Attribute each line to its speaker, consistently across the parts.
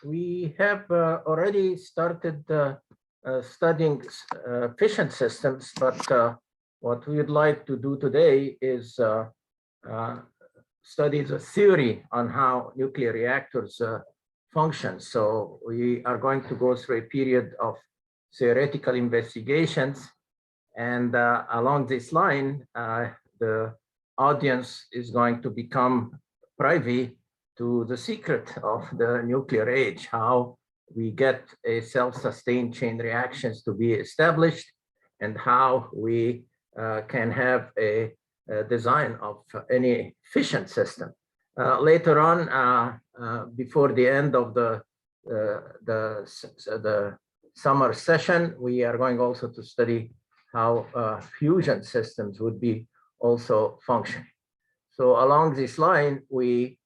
Speaker 1: We have already started studying fission systems, but what we would like to do today is study the theory on how nuclear reactors function. So we are going to go through a period of theoretical investigations, and along this line, the audience is going to become privy to the secret of the nuclear age, how we get a self-sustained chain reactions to be established, and how we can have a design of any fission system. Later on, before the end of the summer session, we are going also to study how fusion systems would be also functioning. So along this line, we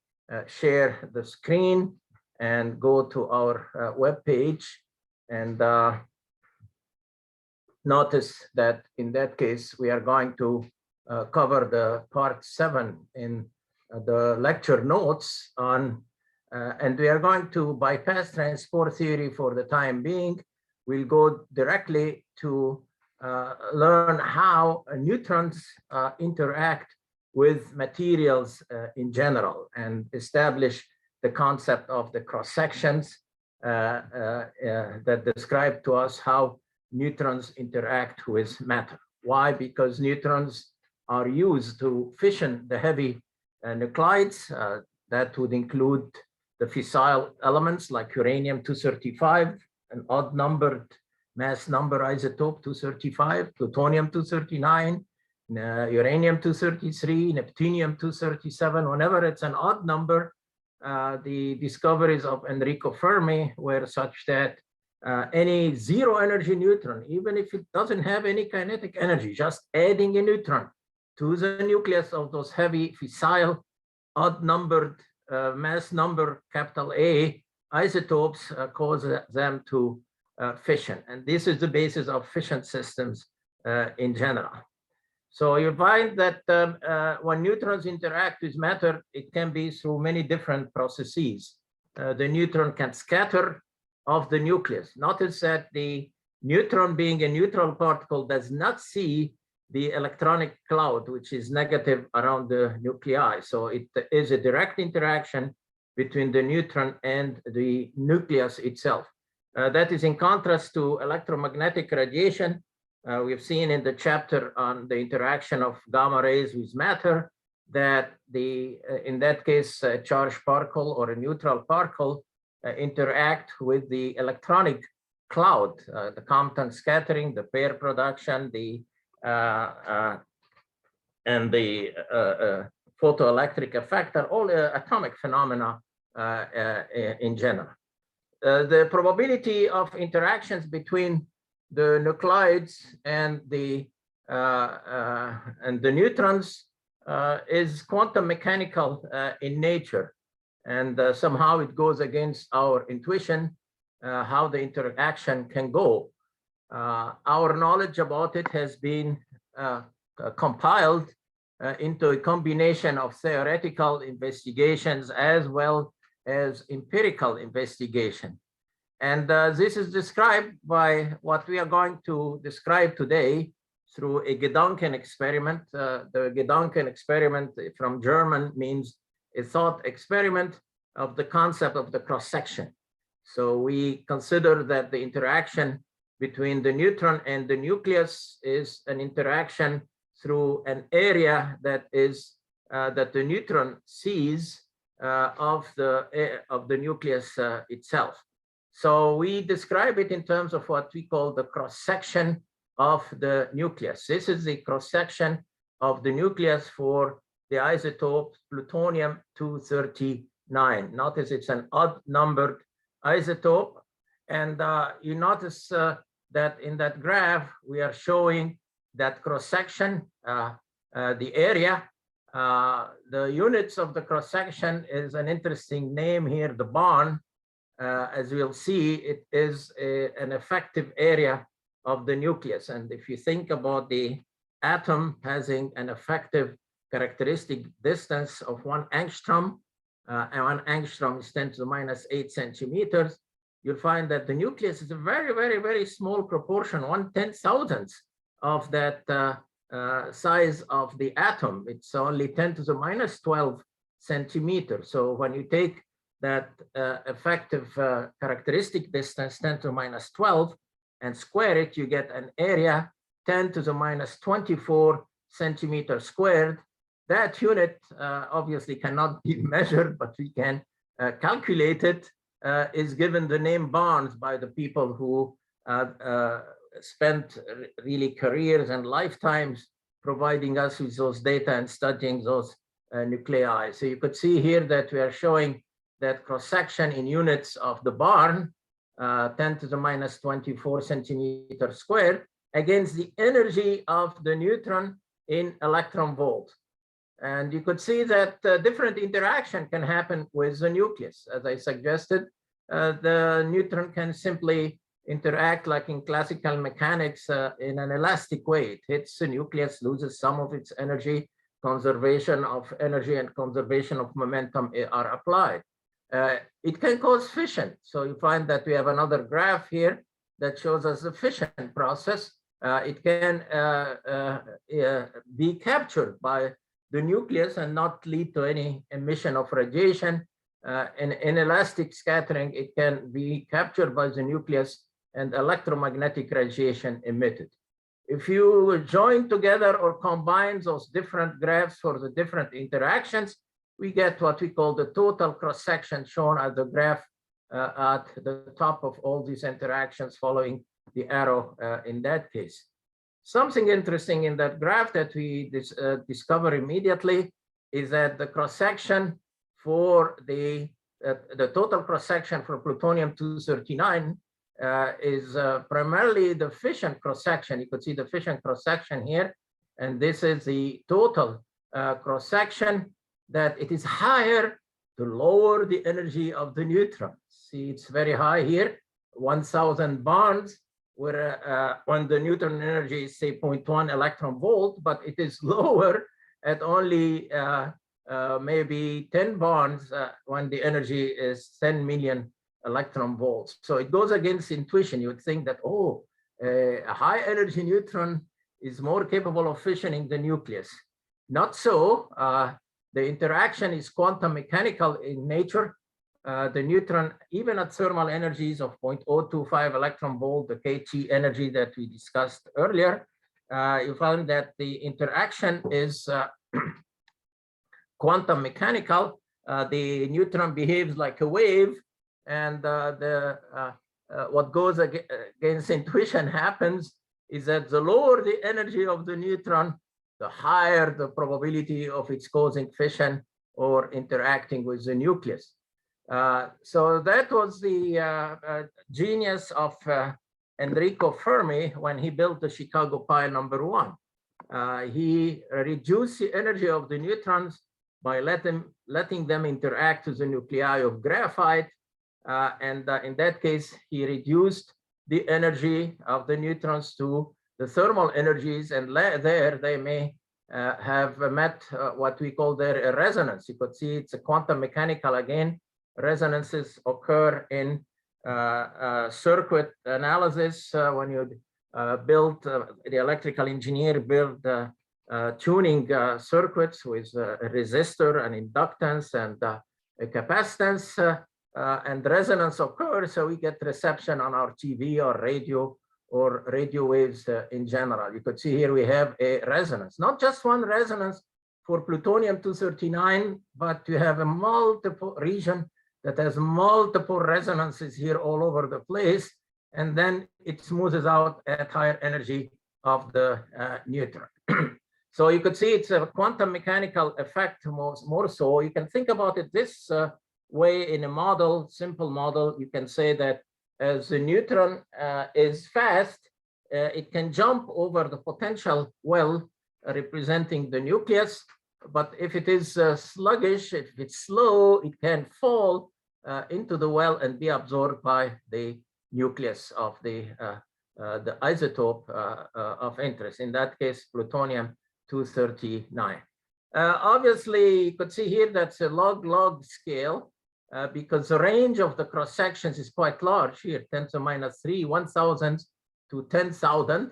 Speaker 1: share the screen and go to our web page, and notice that in that case we are going to cover the part 7 in the lecture notes on, and we are going to bypass transport theory for the time being. We'll go directly to learn how neutrons interact with materials in general, and establish the concept of the cross sections that describe to us how neutrons interact with matter. Why? Because neutrons are used to fission the heavy nuclides. That would include the fissile elements like uranium-235, an odd numbered mass number isotope 235, plutonium-239, uranium-233, neptunium-237. Whenever it's an odd number, the discoveries of Enrico Fermi were such that any zero energy neutron, even if it doesn't have any kinetic energy, just adding a neutron to the nucleus of those heavy fissile odd numbered mass number capital A isotopes causes them to fission. And this is the basis of fission systems in general. So you find that when neutrons interact with matter, it can be through many different processes. The neutron can scatter off the nucleus. Notice that the neutron, being a neutral particle, does not see the electronic cloud, which is negative around the nuclei. So it is a direct interaction between the neutron and the nucleus itself. That is in contrast to electromagnetic radiation. We've seen in the chapter on the interaction of gamma rays with matter that in that case, a charged particle or a neutral particle interact with the electronic cloud, the Compton scattering, the pair production, and the photoelectric effect are all atomic phenomena in general. The probability of interactions between the nuclides and the neutrons is quantum mechanical in nature, and somehow it goes against our intuition how the interaction can go. Our knowledge about it has been compiled into a combination of theoretical investigations as well as empirical investigation. And this is described by what we are going to describe today through a Gedanken experiment. The Gedanken experiment from German means a thought experiment of the concept of the cross-section. So we consider that the interaction between the neutron and the nucleus is an interaction through an area that is that the neutron sees of the nucleus itself. So we describe it in terms of what we call the cross-section of the nucleus. This is the cross-section of the nucleus for the isotope plutonium-239. Notice it's an odd numbered isotope, and you notice that in that graph we are showing that cross-section, the area. The units of the cross-section is an interesting name here, the Born. As we'll see, it is an effective area of the nucleus. And if you think about the atom having an effective characteristic distance of 1 angstrom, and 1 angstrom is 10 to the minus 8 centimeters, you'll find that the nucleus is a very, very, very small proportion, 1/10,000th of that size of the atom. It's only 10 to the minus 12 centimeters. So when you take that effective characteristic distance, 10 to the minus 12, and square it, you get an area 10 to the minus 24 centimeters squared. That unit obviously cannot be measured, but we can calculate it. Is given the name Barnes by the people who spent really careers and lifetimes providing us with those data and studying those nuclei. So you could see here that we are showing that cross-section in units of the Barn, 10 to the minus 24 centimeters squared, against the energy of the neutron in electron volt. And you could see that different interaction can happen with the nucleus. As I suggested, the neutron can simply interact like in classical mechanics in an elastic way. It hits the nucleus, loses some of its energy, conservation of energy and conservation of momentum are applied. It can cause fission. So you find that we have another graph here that shows us the fission process. It can be captured by the nucleus and not lead to any emission of radiation. In inelastic scattering, it can be captured by the nucleus and electromagnetic radiation emitted. If you join together or combine those different graphs for the different interactions, we get what we call the total cross-section, shown as the graph at the top of all these interactions following the arrow in that case. Something interesting in that graph that we discover immediately is that the cross-section for the total cross-section for plutonium-239 is primarily the fission cross-section. You could see the fission cross-section here, and this is the total cross-section, that it is higher to lower the energy of the neutron. See, it's very high here, 1,000 barns, where when the neutron energy is say 0.1 electron volt, but it is lower at only maybe 10 barns when the energy is 10 million electron volts. So it goes against intuition. You would think that, oh, a high energy neutron is more capable of fissioning the nucleus. Not so. The interaction is quantum mechanical in nature. The neutron, even at thermal energies of 0.025 electron volt, the kT energy that we discussed earlier, you found that the interaction is quantum mechanical. The neutron behaves like a wave, and what goes against intuition happens is that the lower the energy of the neutron, the higher the probability of its causing fission or interacting with the nucleus. So that was the genius of Enrico Fermi when he built the Chicago pile #1. He reduced the energy of the neutrons by letting them interact with the nuclei of graphite. And in that case, he reduced the energy of the neutrons to the thermal energies, and there they may have met what we call their resonance. You could see it's a quantum mechanical again. Resonances occur in circuit analysis when you build, the electrical engineer build tuning circuits with a resistor and inductance and a capacitance, and resonance occurs, so we get reception on our TV or radio waves in general. You could see here we have a resonance, not just one resonance for plutonium-239, but you have a multiple region that has multiple resonances here all over the place, and then it smoothes out at higher energy of the neutron. So you could see it's a quantum mechanical effect more so. You can think about it this way in a model, simple model. You can say that as the neutron is fast, it can jump over the potential well representing the nucleus. But if it is sluggish, if it's slow, it can fall into the well and be absorbed by the nucleus of the isotope of interest, in that case, plutonium-239. Obviously, you could see here that's a log-log scale because the range of the cross sections is quite large here, 10 to minus 3, 1,000 to 10,000.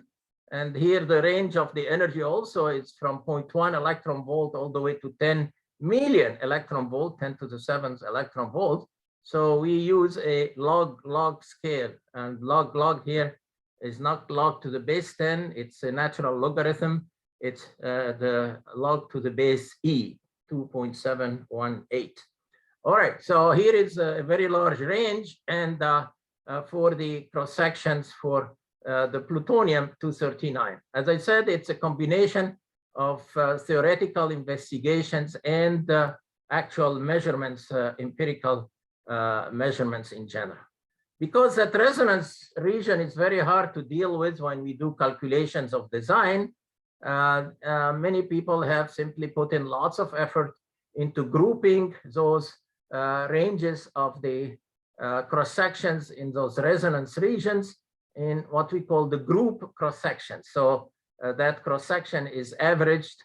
Speaker 1: And here the range of the energy also is from 0.1 electron volt all the way to 10 million electron volt, 10 to the 7th electron volt. So we use a log-log scale, and log-log here is not log to the base 10, it's a natural logarithm. It's the log to the base E, 2.718. All right, so here is a very large range, and for the cross sections for the plutonium-239. As I said, it's a combination of theoretical investigations and actual measurements, empirical measurements in general. Because that resonance region is very hard to deal with when we do calculations of design, many people have simply put in lots of effort into grouping those ranges of the cross sections in those resonance regions in what we call the group cross section. So that cross section is averaged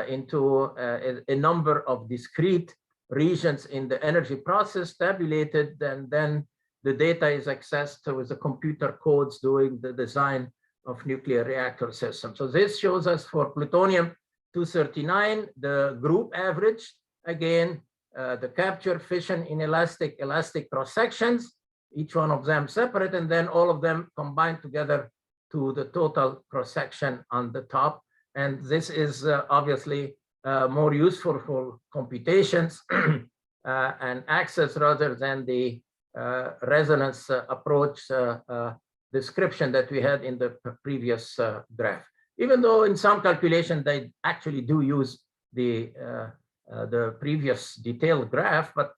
Speaker 1: into a number of discrete regions in the energy process, tabulated, and then the data is accessed with the computer codes doing the design of nuclear reactor systems. So this shows us for plutonium-239, the group average, again, the capture, fission, inelastic, elastic cross sections, each one of them separate, and then all of them combined together to the total cross section on the top. And this is obviously more useful for computations and access rather than the resonance approach description that we had in the previous graph. Even though in some calculation they actually do use the previous detailed graph, but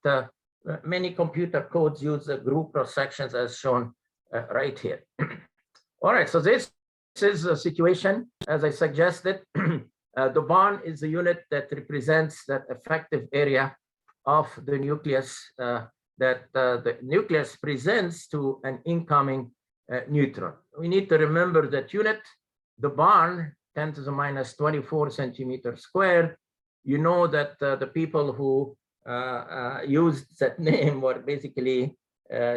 Speaker 1: many computer codes use the group cross sections as shown right here. All right, so this is a situation, as I suggested. The barn is the unit that represents that effective area of the nucleus that the nucleus presents to an incoming neutron. We need to remember that unit, the barn, 10 to the minus 24 centimeters squared. You know that the people who used that name were basically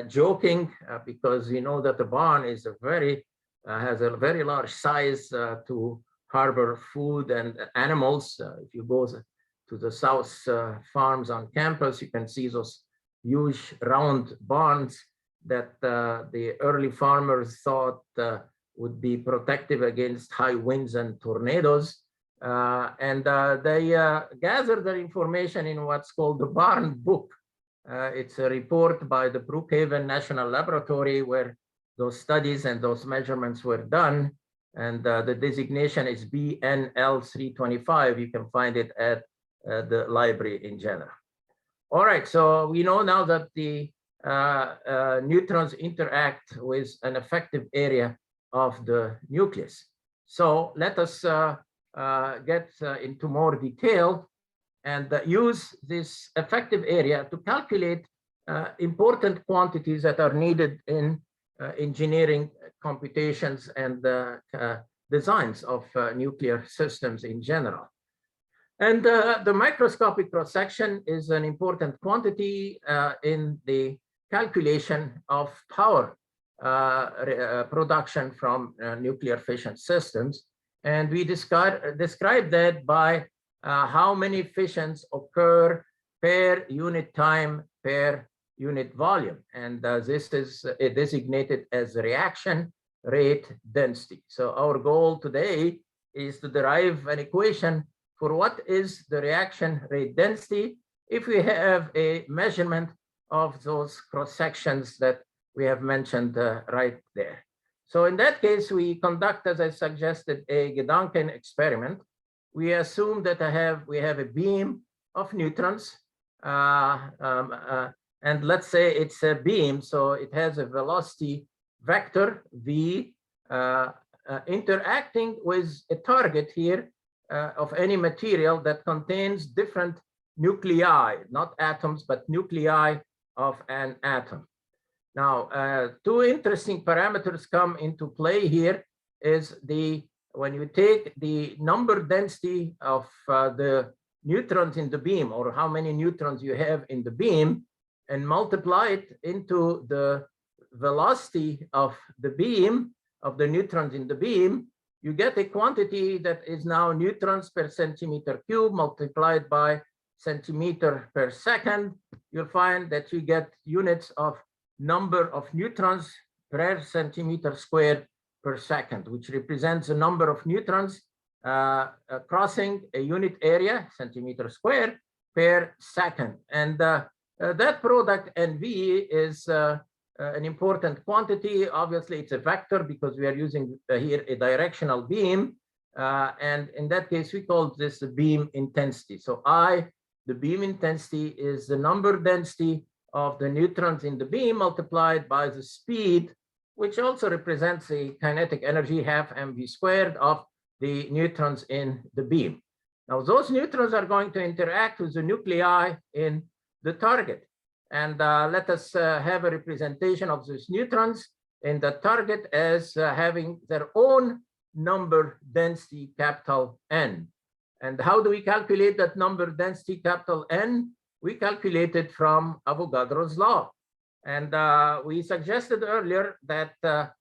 Speaker 1: joking because you know that the barn is a very has a very large size to harbor food and animals. If you go to the South farms on campus, you can see those huge round barns that the early farmers thought would be protective against high winds and tornadoes. And they gathered their information in what's called the barn book. It's a report by the Brookhaven National Laboratory where those studies and those measurements were done. And the designation is BNL 325. You can find it at the library in general. All right, so we know now that the neutrons interact with an effective area of the nucleus. So let us get into more detail and use this effective area to calculate important quantities that are needed in engineering computations and designs of nuclear systems in general. And the microscopic cross-section is an important quantity in the calculation of power production from nuclear fission systems. And we describe that by how many fissions occur per unit time, per unit volume. And this is designated as reaction rate density. So our goal today is to derive an equation for what is the reaction rate density if we have a measurement of those cross sections that we have mentioned right there. So in that case, we conduct, as I suggested, a Gedanken experiment. We assume that we have a beam of neutrons, and let's say it's a beam, so it has a velocity vector v interacting with a target here of any material that contains different nuclei, not atoms, but nuclei of an atom. Now, two interesting parameters come into play here is when you take the number density of the neutrons in the beam, or how many neutrons you have in the beam, and multiply it into the velocity of the beam, of the neutrons in the beam, you get a quantity that is now neutrons per centimeter cube multiplied by centimeter per second. You'll find that you get units of number of neutrons per centimeter squared per second, which represents the number of neutrons crossing a unit area, centimeter squared, per second. And that product NV is an important quantity. Obviously, it's a vector because we are using here a directional beam. And in that case, we call this the beam intensity. So I, the beam intensity, is the number density of the neutrons in the beam multiplied by the speed, which also represents the kinetic energy, half mv squared, of the neutrons in the beam. Now, those neutrons are going to interact with the nuclei in the target. And let us have a representation of these neutrons in the target as having their own number density, capital N. And how do we calculate that number density, capital N? We calculate it from Avogadro's law. And we suggested earlier that a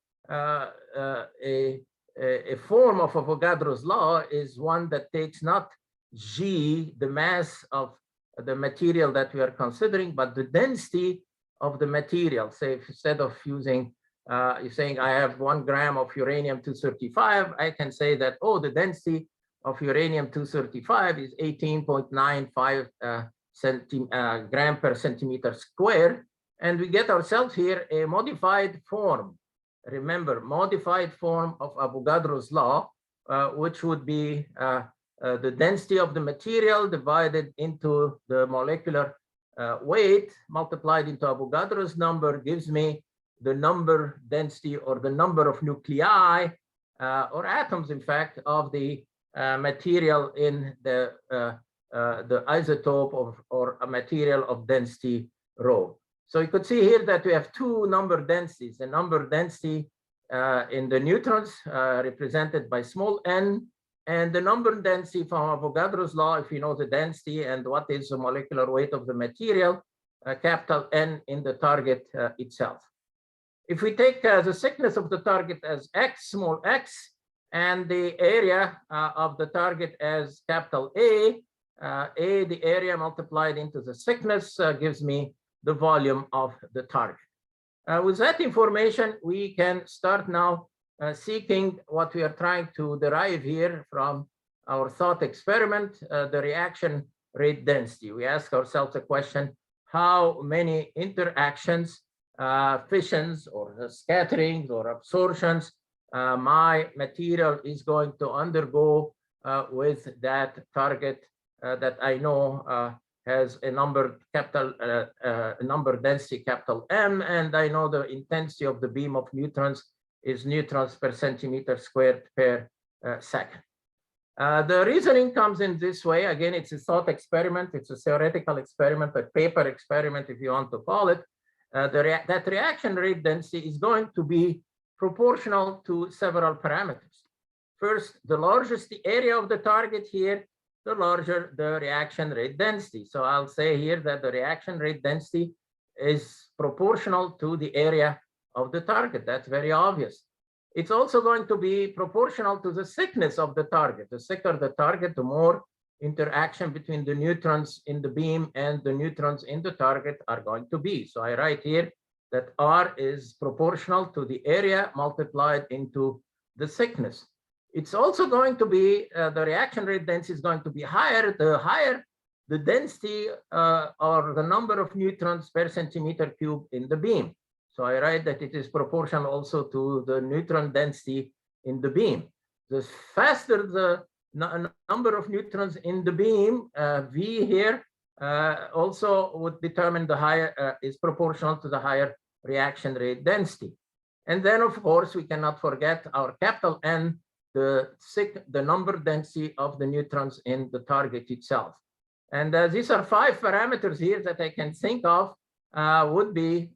Speaker 1: form of Avogadro's law is one that takes not G, the mass of the material that we are considering, but the density of the material. Say, if instead of using, you're saying I have 1 gram of uranium-235, I can say that, oh, the density of uranium-235 is 18.95 gram per centimeter squared. And we get ourselves here a modified form. Remember, modified form of Avogadro's law, which would be the density of the material divided into the molecular weight multiplied into Avogadro's number gives me the number density, or the number of nuclei or atoms, in fact, of the material in the isotope of, or a material of density rho. So you could see here that we have two number densities: the number density in the neutrons represented by small n, and the number density from Avogadro's law, if you know the density and what is the molecular weight of the material, capital N, in the target itself. If we take the thickness of the target as x, small x, and the area of the target as capital A, the area multiplied into the thickness gives me the volume of the target. With that information, we can start now seeking what we are trying to derive here from our thought experiment, the reaction rate density. We ask ourselves a question: how many interactions, fissions, or scatterings, or absorptions my material is going to undergo with that target that I know has a number capital number density capital M, and I know the intensity of the beam of neutrons is neutrons per centimeter squared per second. The reasoning comes in this way. Again, it's a thought experiment. It's a theoretical experiment, a paper experiment, if you want to call it. That reaction rate density is going to be proportional to several parameters. First, the larger the area of the target here, the larger the reaction rate density. So I'll say here that the reaction rate density is proportional to the area of the target. That's very obvious. It's also going to be proportional to the thickness of the target. The thicker the target, the more interaction between the neutrons in the beam and the neutrons in the target are going to be. So I write here that R is proportional to the area multiplied into the thickness. It's also going to be, the reaction rate density is going to be higher. The higher the density or the number of neutrons per centimeter cube in the beam. So I write that it is proportional also to the neutron density in the beam. The faster the number of neutrons in the beam, V here, also would determine the higher, is proportional to the higher reaction rate density. And then, of course, we cannot forget our capital N, the number density of the neutrons in the target itself. And these are 5 parameters here that I can think of would be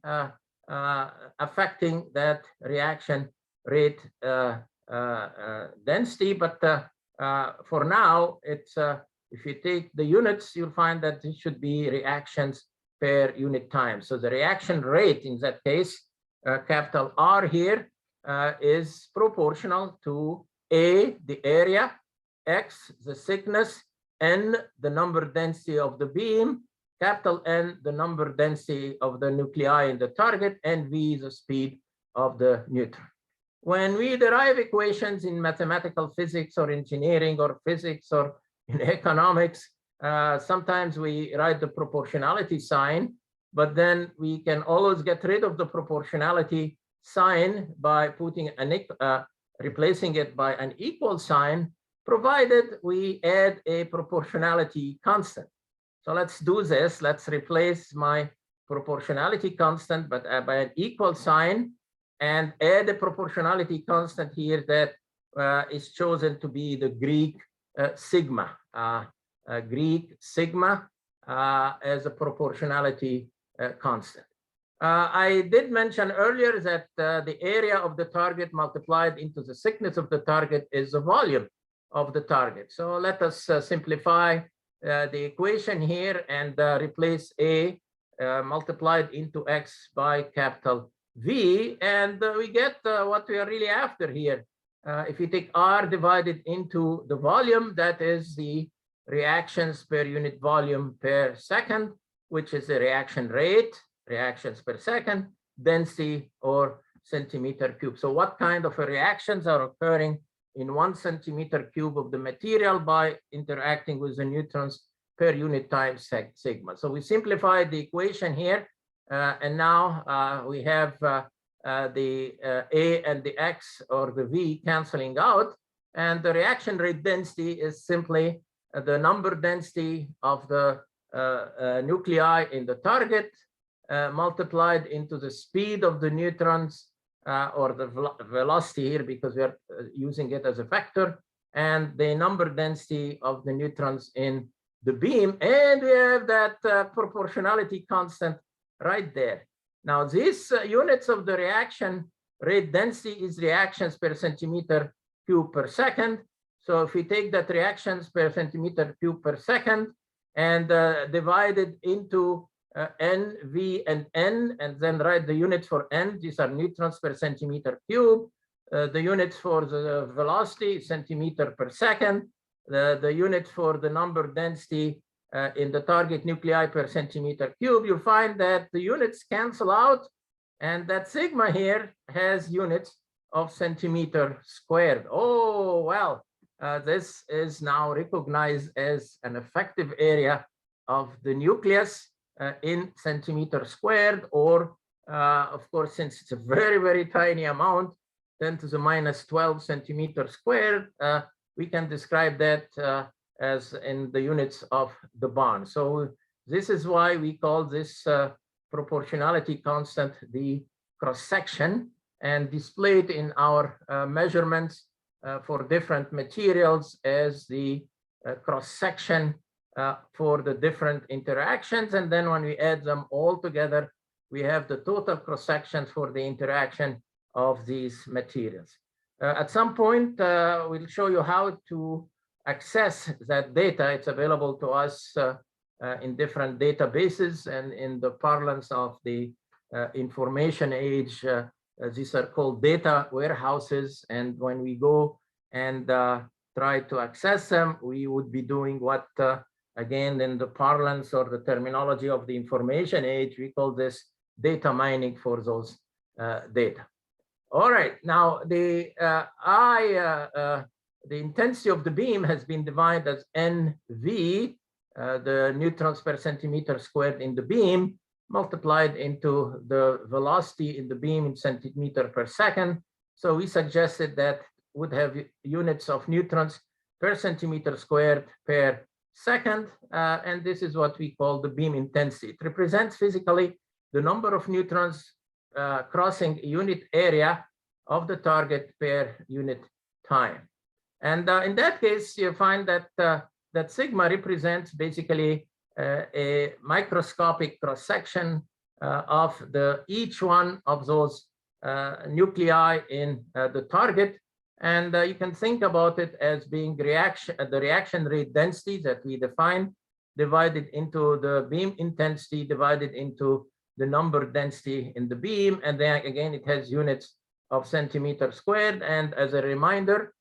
Speaker 1: affecting that reaction rate density. But for now, it's if you take the units, you'll find that it should be reactions per unit time. So the reaction rate in that case, capital R here, is proportional to A, the area, X, the thickness, N, the number density of the beam, capital N, the number density of the nuclei in the target, and V, the speed of the neutron. When we derive equations in mathematical physics or engineering or physics or in economics, sometimes we write the proportionality sign, but then we can always get rid of the proportionality sign by putting replacing it by an equal sign, provided we add a proportionality constant. So let's do this. Let's replace my proportionality constant, but by an equal sign, and add a proportionality constant here that is chosen to be the Greek sigma. Greek sigma as a proportionality constant. I did mention earlier that the area of the target multiplied into the thickness of the target is the volume of the target. So let us simplify the equation here and replace A multiplied into X by capital V, and we get what we are really after here. If you take R divided into the volume, that is the reactions per unit volume per second, which is the reaction rate, reactions per second, density or centimeter cube. So what kind of reactions are occurring in 1 centimeter cube of the material by interacting with the neutrons per unit time sigma? So we simplified the equation here, and now we have the A and the X or the V canceling out, and the reaction rate density is simply the number density of the nuclei in the target multiplied into the speed of the neutrons or the velocity here, because we are using it as a vector, and the number density of the neutrons in the beam, and we have that proportionality constant right there. Now these units of the reaction rate density is reactions per centimeter cube per second. So if we take that reactions per centimeter cube per second and divide it into N, V, and N, and then write the units for N, these are neutrons per centimeter cube, the units for the velocity, centimeter per second, the units for the number density in the target nuclei per centimeter cube, you'll find that the units cancel out, and that sigma here has units of centimeter squared. Oh, well, this is now recognized as an effective area of the nucleus in centimeter squared, or of course, since it's a very, very tiny amount, 10 to the minus 12 centimeter squared, we can describe that as in the units of the bond. So this is why we call this proportionality constant the cross-section, and displayed in our measurements for different materials as the cross-section for the different interactions. And then when we add them all together, we have the total cross-sections for the interaction of these materials. At some point, we'll show you how to access that data. It's available to us in different databases, and in the parlance of the information age, these are called data warehouses. And when we go and try to access them, we would be doing what, again, in the parlance or the terminology of the information age, we call this data mining for those data. All right, now the intensity of the beam has been defined as NV, the neutrons per centimeter squared in the beam, multiplied into the velocity in the beam in centimeter per second. So we suggested that would have units of neutrons per centimeter squared per second, and this is what we call the beam intensity. It represents physically the number of neutrons crossing a unit area of the target per unit time. And in that case, you find that that sigma represents basically a microscopic cross-section of each one of those nuclei in the target. And you can think about it as being the reaction rate density that we define, divided into the beam intensity, divided into the number density in the beam. And then again, it has units of centimeter squared. And as a reminder,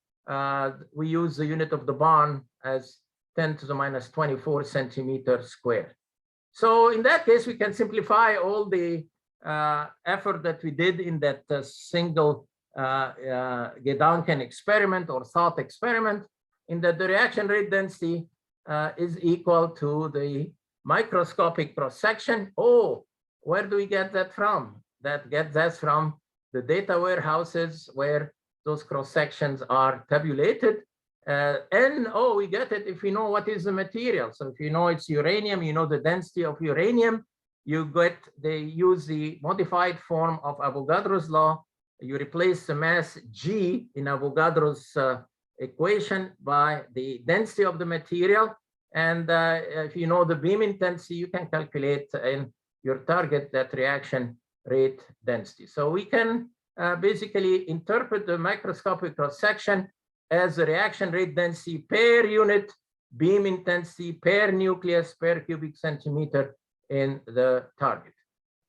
Speaker 1: we use the unit of the Bond as 10 to the minus 24 centimeters squared. So in that case, we can simplify all the effort that we did in that single Gedanken experiment or thought experiment, in that the reaction rate density is equal to the microscopic cross-section. Oh, where do we get that from? That's from the data warehouses where those cross-sections are tabulated. And oh, we get it if we know what is the material. So if you know it's uranium, you know the density of uranium, they use the modified form of Avogadro's law. You replace the mass G in Avogadro's equation by the density of the material. And if you know the beam intensity, you can calculate in your target that reaction rate density. So we can basically interpret the microscopic cross-section as the reaction rate density per unit beam intensity per nucleus per cubic centimeter in the target.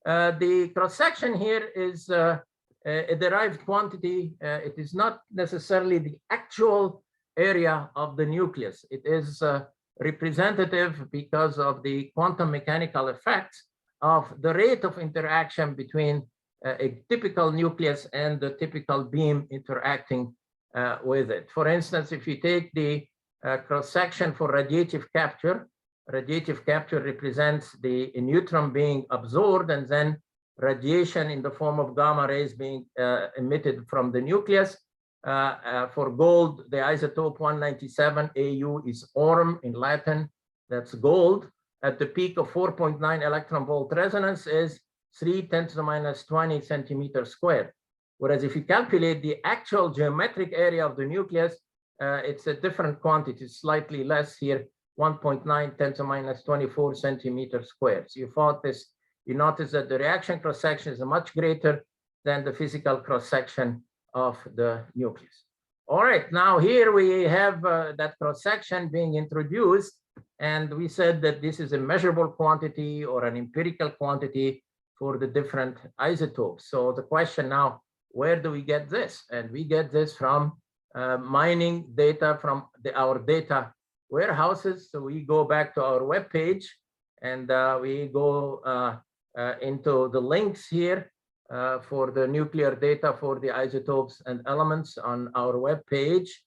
Speaker 1: The cross-section here is a derived quantity. It is not necessarily the actual area of the nucleus. It is representative because of the quantum mechanical effects of the rate of interaction between a typical nucleus and the typical beam interacting with it. For instance, if you take the cross-section for radiative capture represents the neutron being absorbed and then radiation in the form of gamma rays being emitted from the nucleus. For gold, the isotope 197 Au is aurum in Latin, that's gold. At the peak of 4.9 electron volt resonance is 3 × 10⁻20 centimeters squared. Whereas if you calculate the actual geometric area of the nucleus, it's a different quantity, slightly less here, 1.9 × 10⁻24 centimeters squared. So you notice that the reaction cross-section is much greater than the physical cross-section of the nucleus. All right, now here we have that cross-section being introduced, and we said that this is a measurable quantity or an empirical quantity for the different isotopes. So the question now, where do we get this? And we get this from mining data from our data warehouses. So we go back to our web page and we go into the links here for the nuclear data for the isotopes and elements on our web page.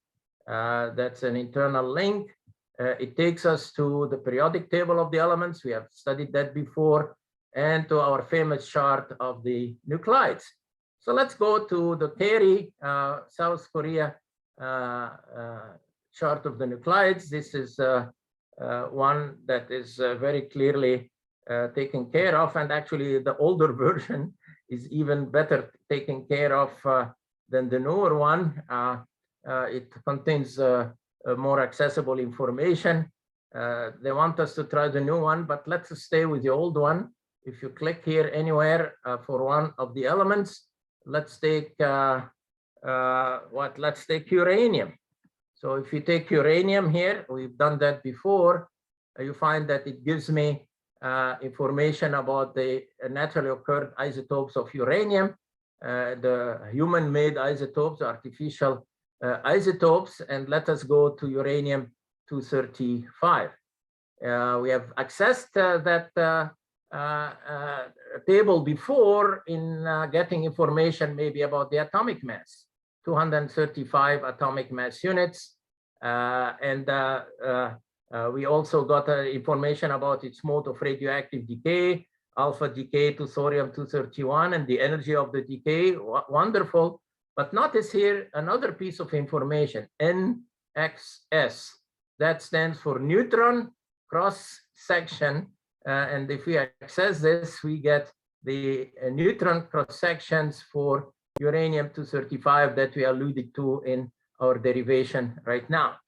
Speaker 1: That's an internal link. It takes us to the periodic table of the elements. We have studied that before, and to our famous chart of the nuclides. So let's go to the Kerry, South Korea chart of the nuclides. This is one that is very clearly taken care of, and actually the older version is even better taken care of than the newer one. It contains more accessible information. They want us to try the new one, but let's stay with the old one. If you click here anywhere for one of the elements, let's take let's take uranium. So if you take uranium here, we've done that before, you find that it gives me information about the naturally occurred isotopes of uranium, the human-made isotopes, artificial isotopes, and let us go to uranium-235. We have accessed that table before in getting information maybe about the atomic mass, 235 atomic mass units, and we also got information about its mode of radioactive decay, alpha decay to thorium-231, and the energy of the decay. Wonderful. But notice here another piece of information, NXS. That stands for neutron cross-section. And if we access this, we get the neutron cross-sections for uranium-235 that we alluded to in our derivation right now.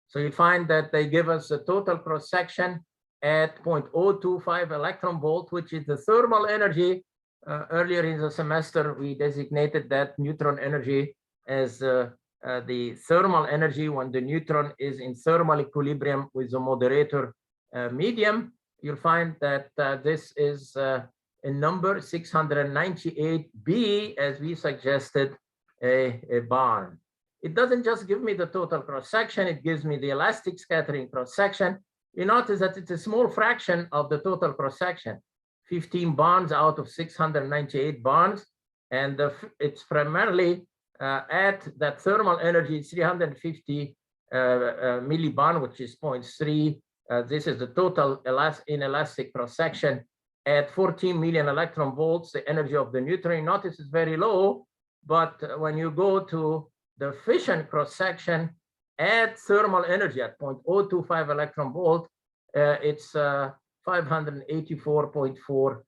Speaker 1: So you find that they give us a total cross-section at 0.025 electron volt, which is the thermal energy. Earlier in the semester, we designated that neutron energy as the thermal energy when the neutron is in thermal equilibrium with the moderator medium, you'll find that this is a number 698b, as we suggested, a barn. It doesn't just give me the total cross-section, it gives me the elastic scattering cross-section. You notice that it's a small fraction of the total cross-section, 15 barns out of 698 barns, and it's primarily at that thermal energy, 350 millibarn, which is 0.3. This is the total inelastic cross-section at 14 million electron volts. The energy of the neutron, notice, is very low, but when you go to the fission cross-section at thermal energy at 0.025 electron volt, it's 584.4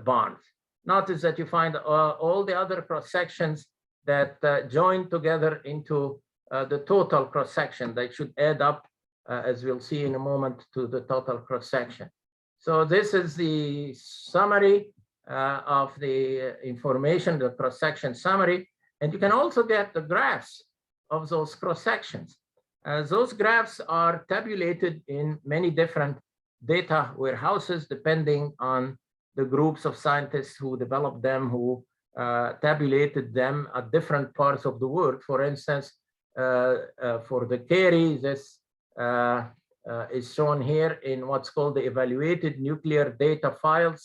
Speaker 1: barns. Notice that you find all the other cross-sections that join together into the total cross-section. They should add up, as we'll see in a moment, to the total cross-section. So this is the summary of the information, the cross-section summary. And you can also get the graphs of those cross-sections. Those graphs are tabulated in many different data warehouses, depending on the groups of scientists who developed them, who tabulated them at different parts of the world. For instance, for the carry, this is shown here in what's called the Evaluated Nuclear Data File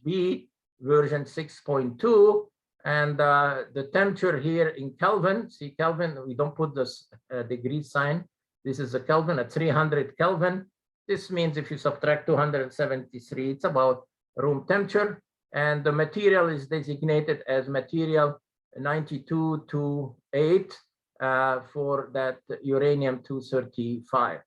Speaker 1: /B version 6.2. And the temperature here in Kelvin, see Kelvin, we don't put this degree sign. This is a Kelvin at 300 Kelvin. This means if you subtract 273, it's about room temperature. And the material is designated as material 9228 for that uranium-235.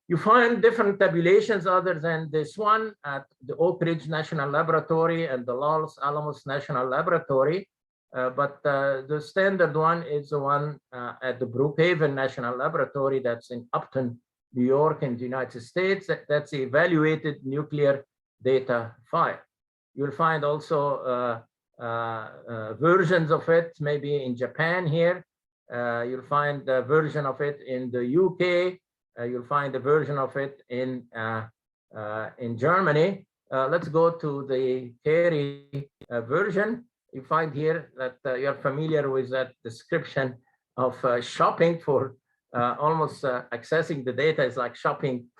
Speaker 1: You find different tabulations other than this one at the Oak Ridge National Laboratory and the Los Alamos National Laboratory, but the standard one is the one at the Brookhaven National Laboratory that's in Upton, New York in the United States. That's the Evaluated Nuclear Data File. You'll find also versions of it, maybe in Japan here. You'll find a version of it in the UK. You'll find a version of it in Germany. Let's go to the carry version. You find here that you're familiar with that description of shopping for almost accessing the data is like shopping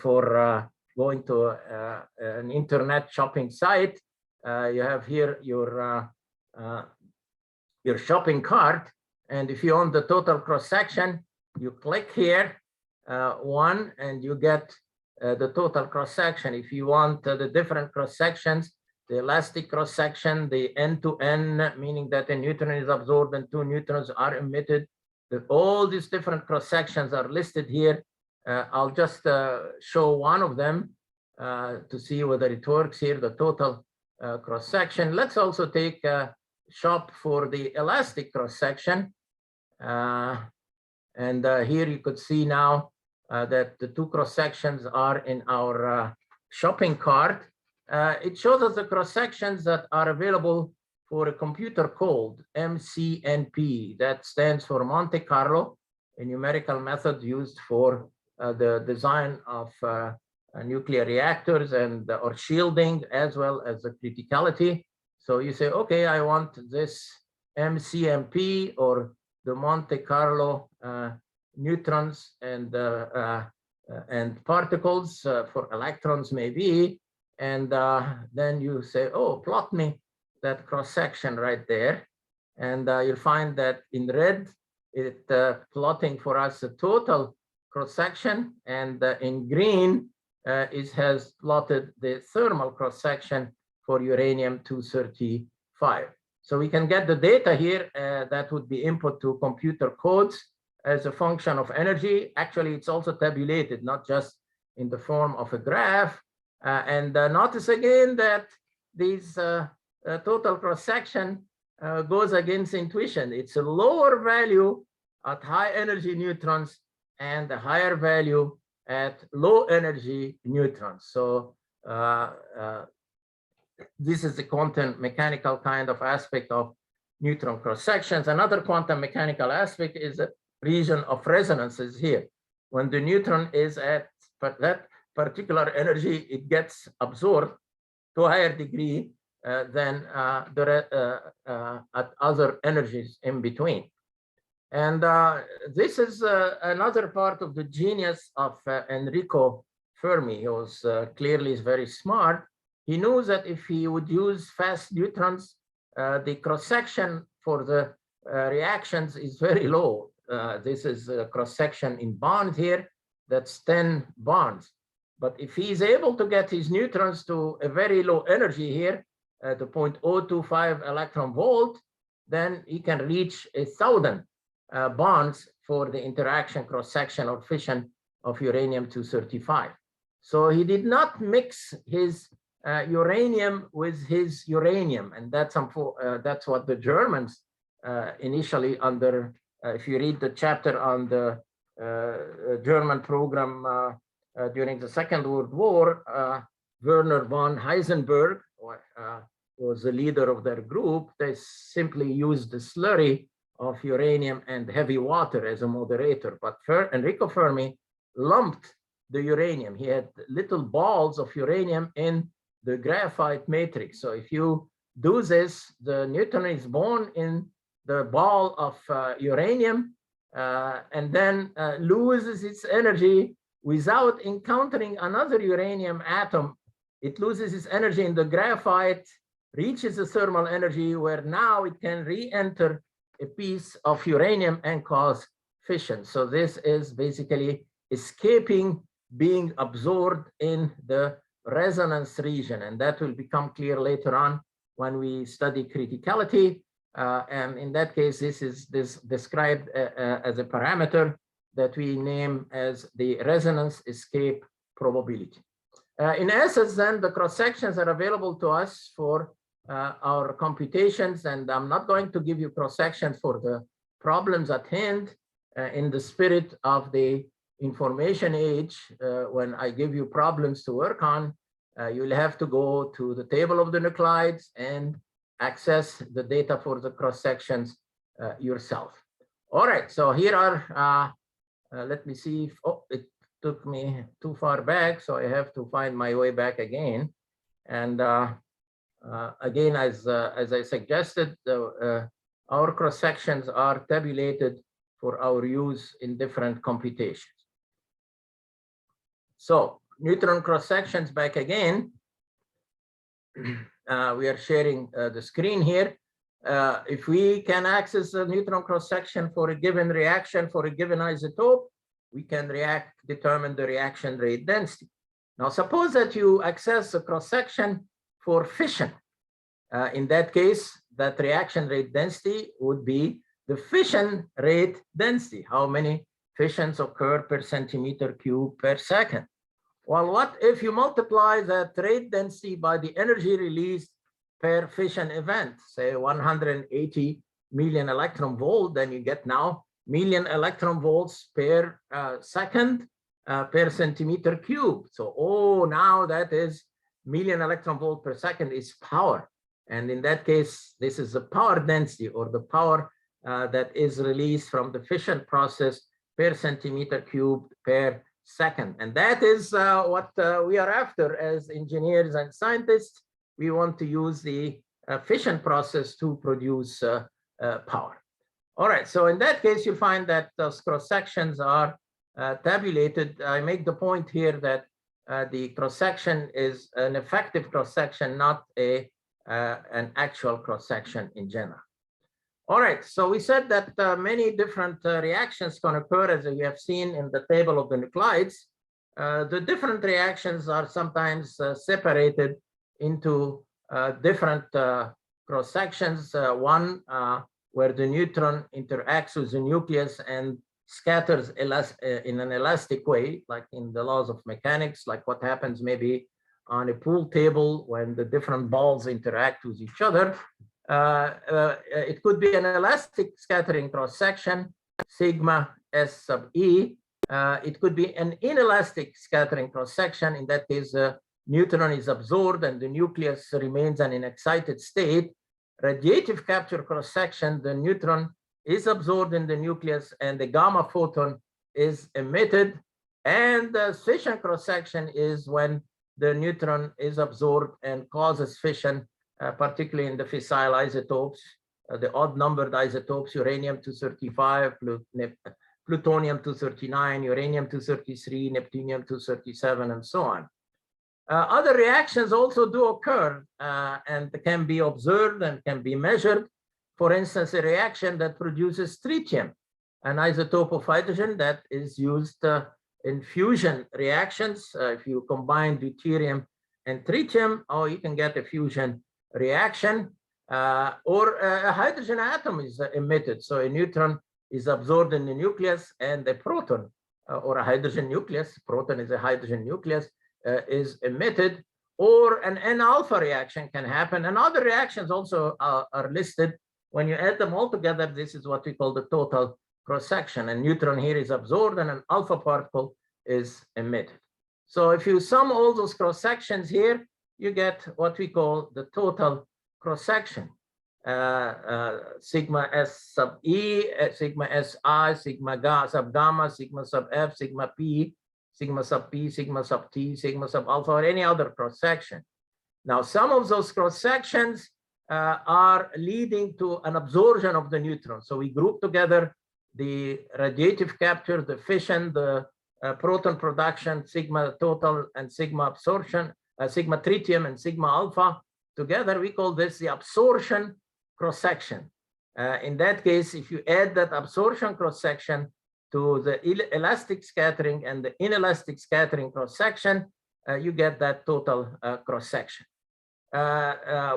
Speaker 1: for going to an internet shopping site. You have here your shopping cart, and if you own the total cross-section, you click here one and you get the total cross-section. If you want the different cross-sections, the elastic cross-section, the N-to-N, meaning that a neutron is absorbed and 2 neutrons are emitted, all these different cross-sections are listed here. I'll just show one of them to see whether it works here, the total cross-section. Let's also take a shop for the elastic cross-section. And here you could see now that the 2 cross-sections are in our shopping cart. It shows us the cross-sections that are available for a computer code, MCNP. That stands for Monte Carlo, a numerical method used for the design of nuclear reactors and or shielding, as well as the criticality. So you say, okay, I want this MCNP or the Monte Carlo neutrons and particles for electrons maybe, and then you say, oh, plot me that cross-section right there, and you'll find that in red it plotting for us the total cross-section, and in green it has plotted the thermal cross-section for uranium-235. So we can get the data here that would be input to computer codes as a function of energy. Actually, it's also tabulated, not just in the form of a graph. And notice again that these total cross-section goes against intuition. It's a lower value at high energy neutrons and a higher value at low energy neutrons. So this is the quantum mechanical kind of aspect of neutron cross-sections. Another quantum mechanical aspect is the region of resonances here. When the neutron is at that particular energy, it gets absorbed to a higher degree than at other energies in between. And this is another part of the genius of Enrico Fermi. He was clearly very smart. He knew that if he would use fast neutrons, the cross-section for the reactions is very low. This is a cross-section in bonds here. That's 10 bonds. But if he's able to get his neutrons to a very low energy here, at the 0.025 electron volt, then he can reach 1,000 bonds for the interaction, cross-section, or fission of uranium-235. So he did not mix his uranium with his uranium, and that's what the Germans initially under. If you read the chapter on the German program during the Second World War, Werner von Heisenberg was the leader of their group. They simply used the slurry of uranium and heavy water as a moderator. But Enrico Fermi lumped the uranium. He had little balls of uranium in the graphite matrix. So if you do this, the neutron is born in the ball of uranium and then loses its energy without encountering another uranium atom. It loses its energy in the graphite, reaches the thermal energy where now it can re-enter a piece of uranium and cause fission. So this is basically escaping being absorbed in the resonance region, and that will become clear later on when we study criticality. And in that case, this is described as a parameter that we name as the resonance escape probability. In essence, then, the cross-sections are available to us for our computations, and I'm not going to give you cross-sections for the problems at hand in the spirit of the information age. When I give you problems to work on, you'll have to go to the table of the nuclides and access the data for the cross-sections yourself. All right, so here are, let me see if, it took me too far back, so I have to find my way back again. And again, as I suggested, our cross-sections are tabulated for our use in different computations. So neutron cross-sections back again. We are sharing the screen here. If we can access a neutron cross-section for a given reaction for a given isotope, we can determine the reaction rate density. Now, suppose that you access a cross-section for fission. In that case, that reaction rate density would be the fission rate density. How many fissions occur per centimeter cube per second? Well, what if you multiply that rate density by the energy released per fission event, say 180 million electron volt, then you get now million electron volts per second per centimeter cube. So, now that is million electron volt per second is power. And in that case, this is the power density, or the power that is released from the fission process per centimeter cube per second. And that is what we are after as engineers and scientists. We want to use the fission process to produce power. All right, so in that case, you find that those cross-sections are tabulated. I make the point here that the cross-section is an effective cross-section, not an actual cross-section in general. All right, so we said that many different reactions can occur, as we have seen in the table of the nuclides. The different reactions are sometimes separated into different cross-sections. One where the neutron interacts with the nucleus and scatters in an elastic way, like in the laws of mechanics, like what happens maybe on a pool table when the different balls interact with each other. It could be an elastic scattering cross-section, sigma S sub E. It could be an inelastic scattering cross-section. In that case, the neutron is absorbed and the nucleus remains in an excited state. radiative capture cross-section, the neutron is absorbed in the nucleus and the gamma photon is emitted. And the fission cross-section is when the neutron is absorbed and causes fission, particularly in the fissile isotopes, the odd-numbered isotopes, uranium-235, plutonium-239, uranium-233, neptunium-237, and so on. Other reactions also do occur and can be observed and can be measured. For instance, a reaction that produces tritium, an isotope of hydrogen that is used in fusion reactions. If you combine deuterium and tritium, you can get a fusion reaction, or a hydrogen atom is emitted. So a neutron is absorbed in the nucleus, and a proton or a hydrogen nucleus, proton is a hydrogen nucleus, is emitted, or an N-alpha reaction can happen. And other reactions also are listed. When you add them all together, this is what we call the total cross-section. A neutron here is absorbed and an alpha particle is emitted. So if you sum all those cross-sections here, you get what we call the total cross-section. Sigma S sub E, sigma Si, sigma sub gamma, sigma sub F, sigma P, sigma sub P, sigma sub T, sigma sub alpha, or any other cross-section. Now, some of those cross-sections are leading to an absorption of the neutron. So we group together the radiative capture, the fission, the proton production, sigma total and sigma absorption, sigma tritium and sigma alpha. Together, we call this the absorption cross-section. In that case, if you add that absorption cross-section to the elastic scattering and the inelastic scattering cross-section, you get that total cross-section.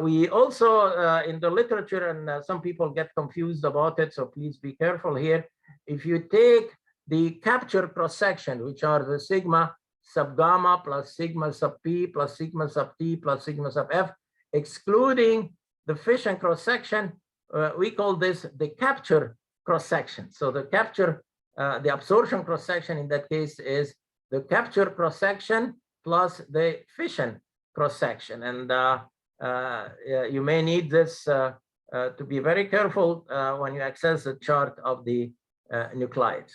Speaker 1: We also, in the literature, and some people get confused about it, so please be careful here. If you take the capture cross-section, which are the sigma sub gamma plus sigma sub P plus sigma sub T plus sigma sub F, excluding the fission cross-section, we call this the capture cross-section. So the capture, the absorption cross-section in that case is the capture cross-section plus the fission cross-section. And you may need this to be very careful when you access the chart of the nuclides.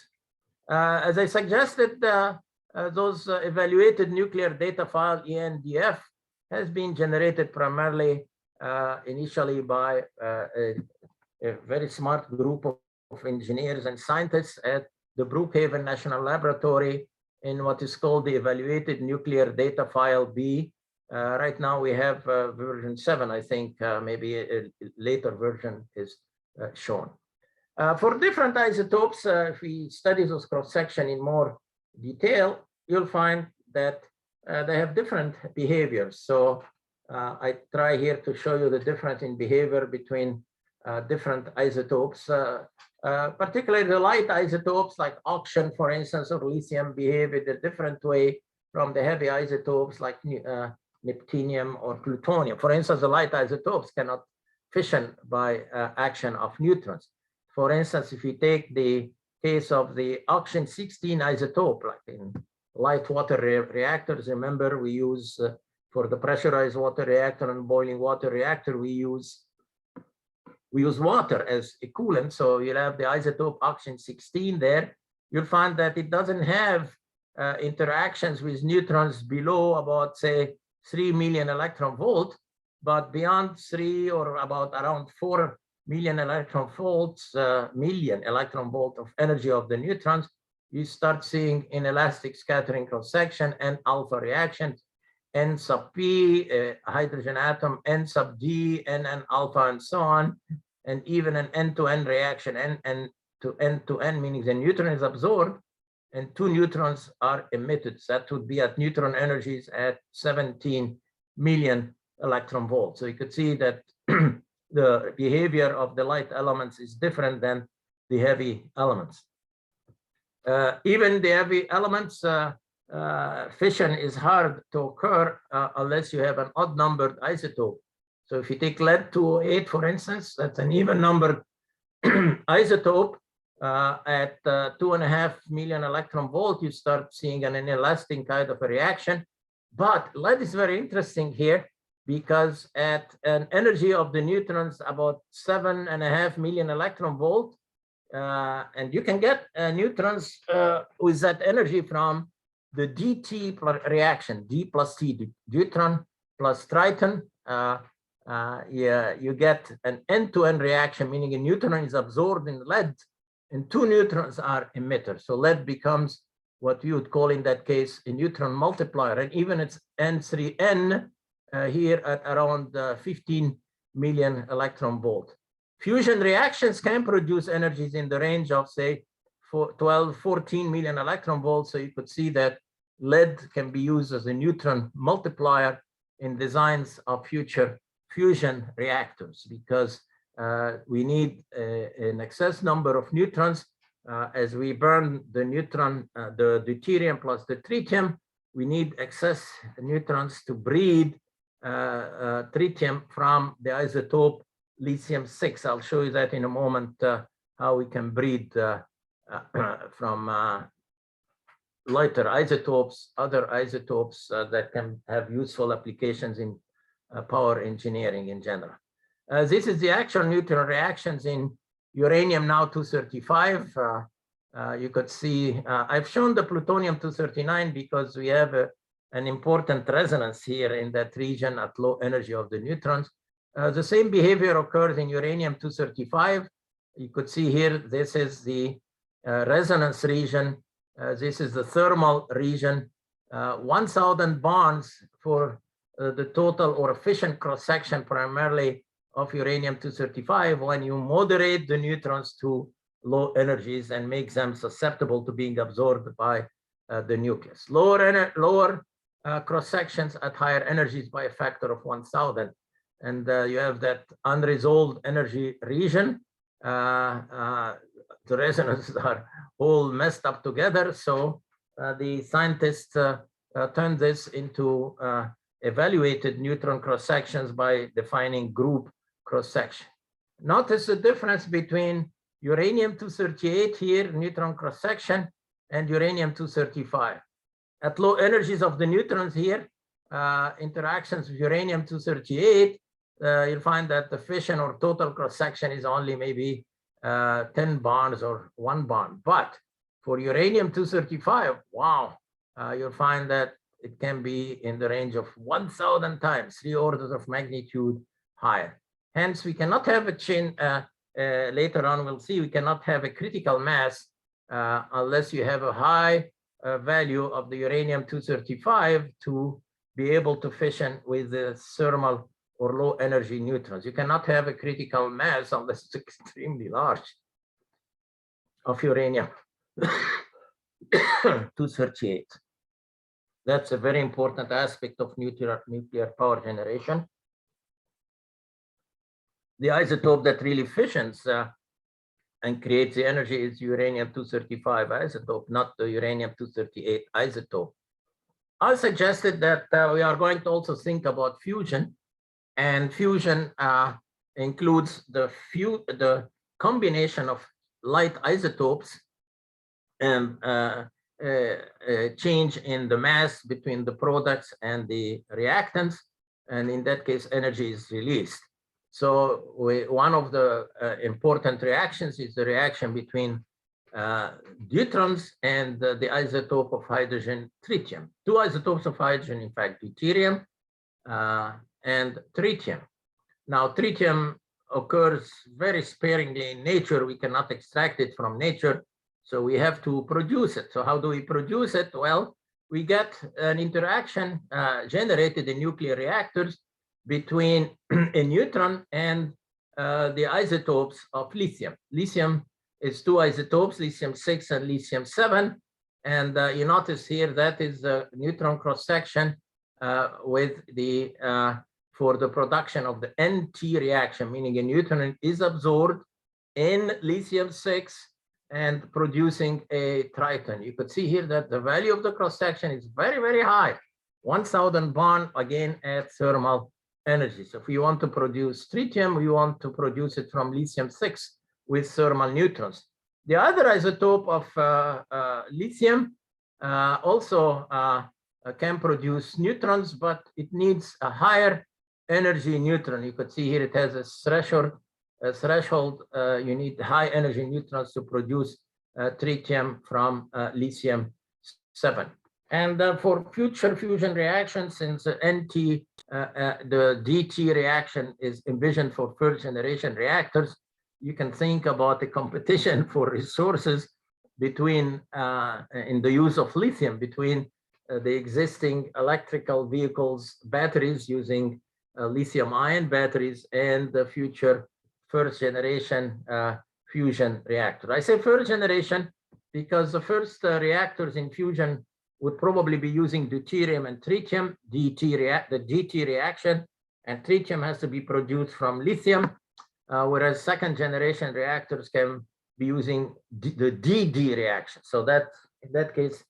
Speaker 1: As I suggested, those evaluated nuclear data file, ENDF, has been generated primarily initially by a very smart group of engineers and scientists at the Brookhaven National Laboratory in what is called the Evaluated Nuclear Data File B. Right now we have version 7, I think, maybe a later version is shown. For different isotopes, if we study those cross-section in more detail, you'll find that they have different behaviors. So I try here to show you the difference in behavior between different isotopes, particularly the light isotopes like oxygen, for instance, or lithium behave in a different way from the heavy isotopes like neptunium or plutonium. For instance, the light isotopes cannot fission by action of neutrons. For instance, if you take the case of the oxygen-16 isotope, like in light water reactors, remember we use for the pressurized water reactor and boiling water reactor, we use water as a coolant. So you'll have the isotope oxygen-16 there. You'll find that it doesn't have interactions with neutrons below about, say, 3 million electron volt, but beyond 3 or about around 4 million electron volts, million electron volt of energy of the neutrons, you start seeing inelastic scattering cross-section and alpha reactions, N sub P, a hydrogen atom, N sub D, N alpha, and so on, and even an N-to-N reaction, N to N, meaning the neutron is absorbed and 2 neutrons are emitted. So that would be at neutron energies at 17 million electron volts. So you could see that the behavior of the light elements is different than the heavy elements. Even the heavy elements, fission is hard to occur unless you have an odd-numbered isotope. So if you take lead-208, for instance, that's an even-numbered isotope at 2.5 million electron volt, you start seeing an inelastic kind of a reaction. But lead is very interesting here because at an energy of the neutrons about 7.5 million electron volt, and you can get neutrons with that energy from the DT reaction, D plus T, deuteron plus triton. Yeah, you get an end-to-end reaction, meaning a neutron is absorbed in lead and 2 neutrons are emitters. So lead becomes what we would call in that case a neutron multiplier, and even it's N3N here at around 15 million electron volt. Fusion reactions can produce energies in the range of, say, 14 million electron volts. So you could see that lead can be used as a neutron multiplier in designs of future fusion reactors, because we need an excess number of neutrons as we burn the neutron, the deuterium plus the tritium. We need excess neutrons to breed tritium from the isotope lithium-6. I'll show you that in a moment, how we can breed from lighter isotopes, other isotopes that can have useful applications in power engineering in general. This is the actual neutron reactions in uranium-235. You could see, I've shown the plutonium-239 because we have an important resonance here in that region at low energy of the neutrons. The same behavior occurs in uranium-235. You could see here, this is the resonance region. This is the thermal region. 1,000 bonds for the total or efficient cross-section primarily of uranium-235 when you moderate the neutrons to low energies and make them susceptible to being absorbed by the nucleus. Lower cross-sections at higher energies by a factor of 1,000. And you have that unresolved energy region. The resonances are all messed up together. So the scientists turned this into evaluated neutron cross-sections by defining group cross-section. Notice the difference between uranium-238 here, neutron cross-section, and uranium-235. At low energies of the neutrons here, interactions with uranium-238, you'll find that the fission or total cross-section is only maybe 10 bonds or 1 bond. But for uranium-235, wow, you'll find that it can be in the range of 1,000 times, 3 orders of magnitude higher. Hence, we cannot have a chain, later on we'll see, we cannot have a critical mass unless you have a high value of the uranium-235 to be able to fission with the thermal or low energy neutrons. You cannot have a critical mass unless it's extremely large of uranium-238. That's a very important aspect of nuclear power generation. The isotope that really fissions and creates the energy is uranium-235 isotope, not the uranium-238 isotope. I suggested that we are going to also think about fusion, and fusion includes the combination of light isotopes and change in the mass between the products and the reactants, and in that case, energy is released. So one of the important reactions is the reaction between deuterons and the isotope of hydrogen, tritium. 2 isotopes of hydrogen, in fact, deuterium and tritium. Now, tritium occurs very sparingly in nature. We cannot extract it from nature, so we have to produce it. So how do we produce it? Well, we get an interaction generated in nuclear reactors between a neutron and the isotopes of lithium. Lithium is 2 isotopes, lithium-6 and lithium-7. And you notice here that is the neutron cross-section with the for the production of the NT reaction, meaning a neutron is absorbed in lithium-6 and producing a triton. You could see here that the value of the cross-section is very, very high. 1,000 bond, again, at thermal energy. So if we want to produce tritium, we want to produce it from lithium-6 with thermal neutrons. The other isotope of lithium also can produce neutrons, but it needs a higher energy neutron. You could see here it has a threshold. You need high energy neutrons to produce tritium from lithium-7. And for future fusion reactions, since the DT reaction is envisioned for first generation reactors, you can think about the competition for resources between, in the use of lithium, between the existing electrical vehicles batteries using lithium-ion batteries and the future first generation fusion reactor. I say first generation because the first reactors in fusion would probably be using deuterium and tritium, the DT reaction, and tritium has to be produced from lithium, whereas second generation reactors can be using the DD reaction. So that in that case,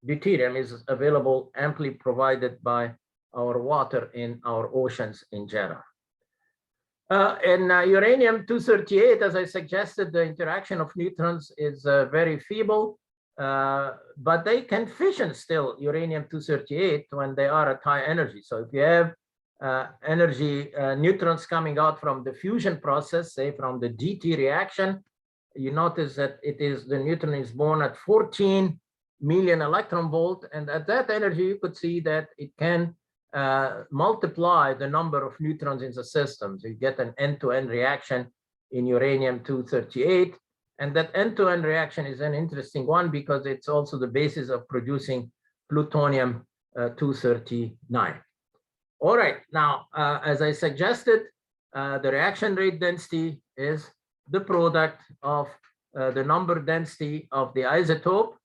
Speaker 1: deuterium is available, amply provided by our water in our oceans in general. In uranium-238, as I suggested, the interaction of neutrons is very feeble, but they can fission still uranium-238 when they are at high energy. So if you have neutrons coming out from the fusion process, say from the DT reaction, you notice that the neutron is born at 14 million electron volt, and at that energy you could see that it can multiply the number of neutrons in the system. So you get an end-to-end reaction in uranium-238. And that end-to-end reaction is an interesting one because it's also the basis of producing plutonium-239. All right, now, as I suggested, the reaction rate density is the product of the number density of the isotope.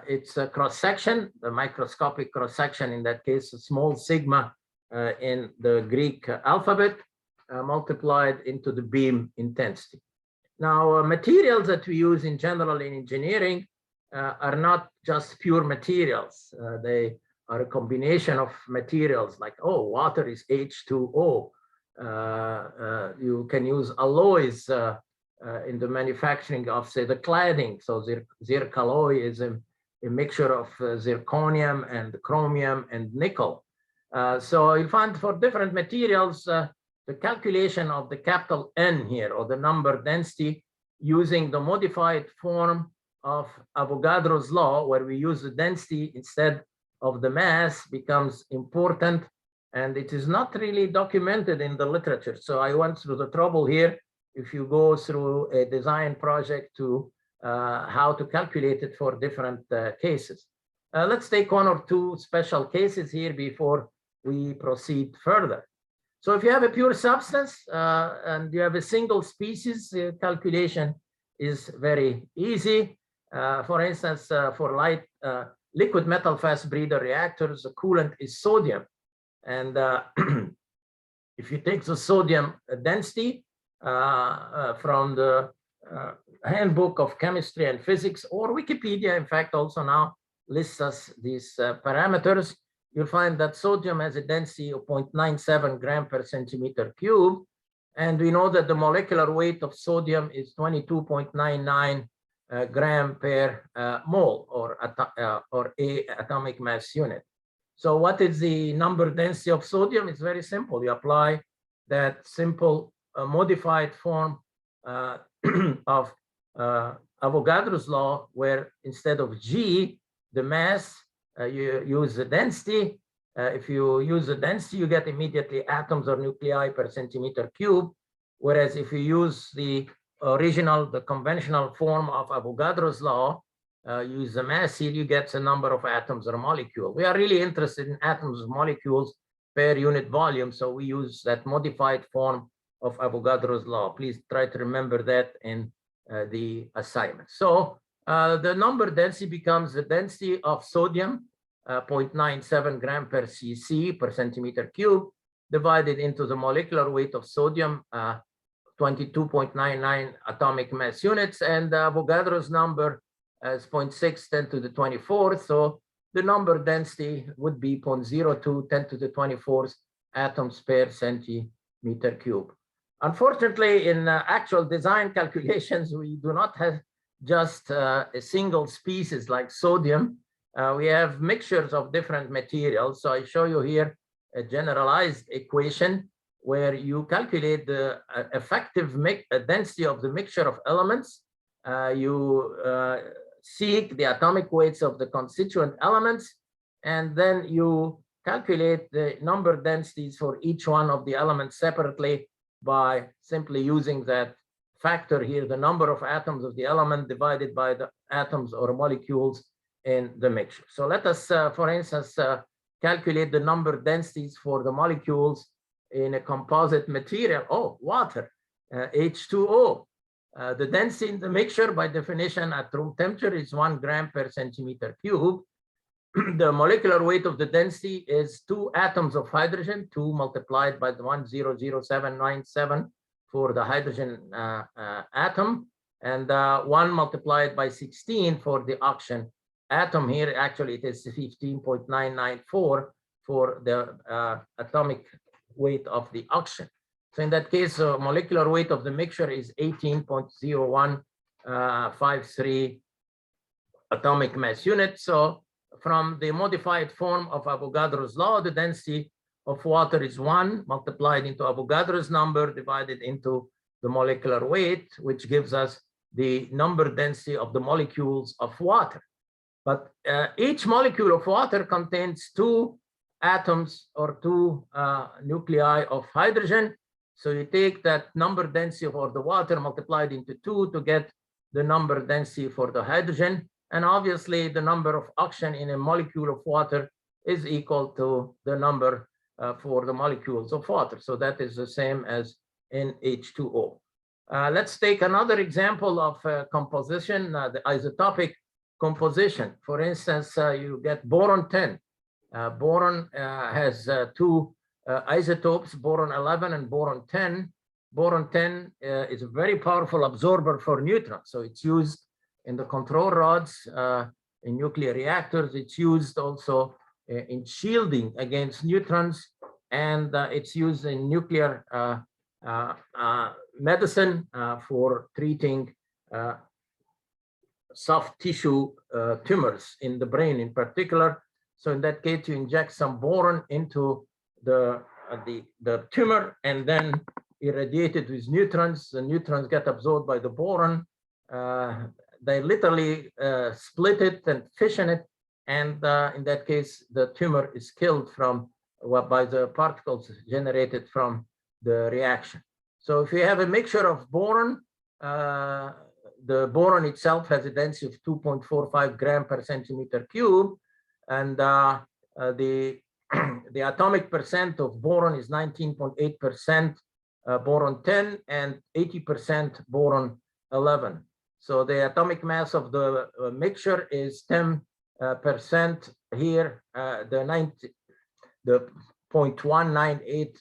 Speaker 1: It's a cross-section, the microscopic cross-section, in that case, a small sigma in the Greek alphabet, multiplied into the beam intensity. Now, materials that we use in general in engineering are not just pure materials. They are a combination of materials like, water is H2O. You can use alloys in the manufacturing of, say, the cladding. So zircaloy is a mixture of zirconium and chromium and nickel. So you find for different materials, the calculation of the capital N here, or the number density, using the modified form of Avogadro's law, where we use the density instead of the mass, becomes important. And it is not really documented in the literature. So I went through the trouble here, if you go through a design project, to how to calculate it for different cases. Let's take one or two special cases here before we proceed further. So if you have a pure substance and you have a single species, calculation is very easy. For instance, for light liquid metal fast breeder reactors, the coolant is sodium. And if you take the sodium density from the Handbook of Chemistry and Physics, or Wikipedia, in fact, also now lists us these parameters, you'll find that sodium has a density of 0.97 gram per centimeter cube. And we know that the molecular weight of sodium is 22.99 gram per mole, or a atomic mass unit. So what is the number density of sodium? It's very simple. You apply that simple modified form of Avogadro's law, where instead of G, the mass, you use the density. If you use the density, you get immediately atoms or nuclei per centimeter cube. Whereas if you use the conventional form of Avogadro's law, use the mass here, you get the number of atoms or molecule. We are really interested in atoms or molecules per unit volume, so we use that modified form of Avogadro's law. Please try to remember that in the assignment. So the number density becomes the density of sodium, 0.97 gram per cc per centimeter cube, divided into the molecular weight of sodium, 22.99 atomic mass units, and Avogadro's number is 0.6 10 to the 24th. So the number density would be 0.02 10 to the 24th atoms per centimeter cube. Unfortunately, in actual design calculations, we do not have just a single species like sodium. We have mixtures of different materials. So I show you here a generalized equation where you calculate the effective density of the mixture of elements. You seek the atomic weights of the constituent elements, and then you calculate the number densities for each one of the elements separately by simply using that factor here, the number of atoms of the element divided by the atoms or molecules in the mixture. So let us, for instance, calculate the number densities for the molecules in a composite material. Oh, water, H2O. The density in the mixture by definition at room temperature is 1 gram per centimeter cube. The molecular weight of the density is 2 atoms of hydrogen, 2 multiplied by the 1,00797 for the hydrogen atom, and 1 multiplied by 16 for the oxygen atom. Here, actually, it is 15.994 for the atomic weight of the oxygen. So in that case, molecular weight of the mixture is 18.0153 atomic mass units. So from the modified form of Avogadro's law, the density of water is 1 multiplied into Avogadro's number divided into the molecular weight, which gives us the number density of the molecules of water. But each molecule of water contains 2 atoms or 2 nuclei of hydrogen. So you take that number density for the water multiplied into 2 to get the number density for the hydrogen. And obviously the number of oxygen in a molecule of water is equal to the number for the molecules of water. So that is the same as in H2O. Let's take another example of composition, the isotopic composition. For instance, you get boron 10. Boron has 2 isotopes, boron 11 and boron 10. Boron 10 is a very powerful absorber for neutrons. So it's used in the control rods, in nuclear reactors. It's used also in shielding against neutrons, and it's used in nuclear medicine for treating soft tissue tumors in the brain in particular. So in that case, you inject some boron into the tumor and then irradiate it with neutrons. The neutrons get absorbed by the boron. They literally split it and fission it. And in that case, the tumor is killed by the particles generated from the reaction. So if you have a mixture of boron, the boron itself has a density of 2.45 gram per centimeter cube. And the atomic percent of boron is 19.8% boron 10 and 80% boron 11. So the atomic mass of the mixture is 10% here, the 0.198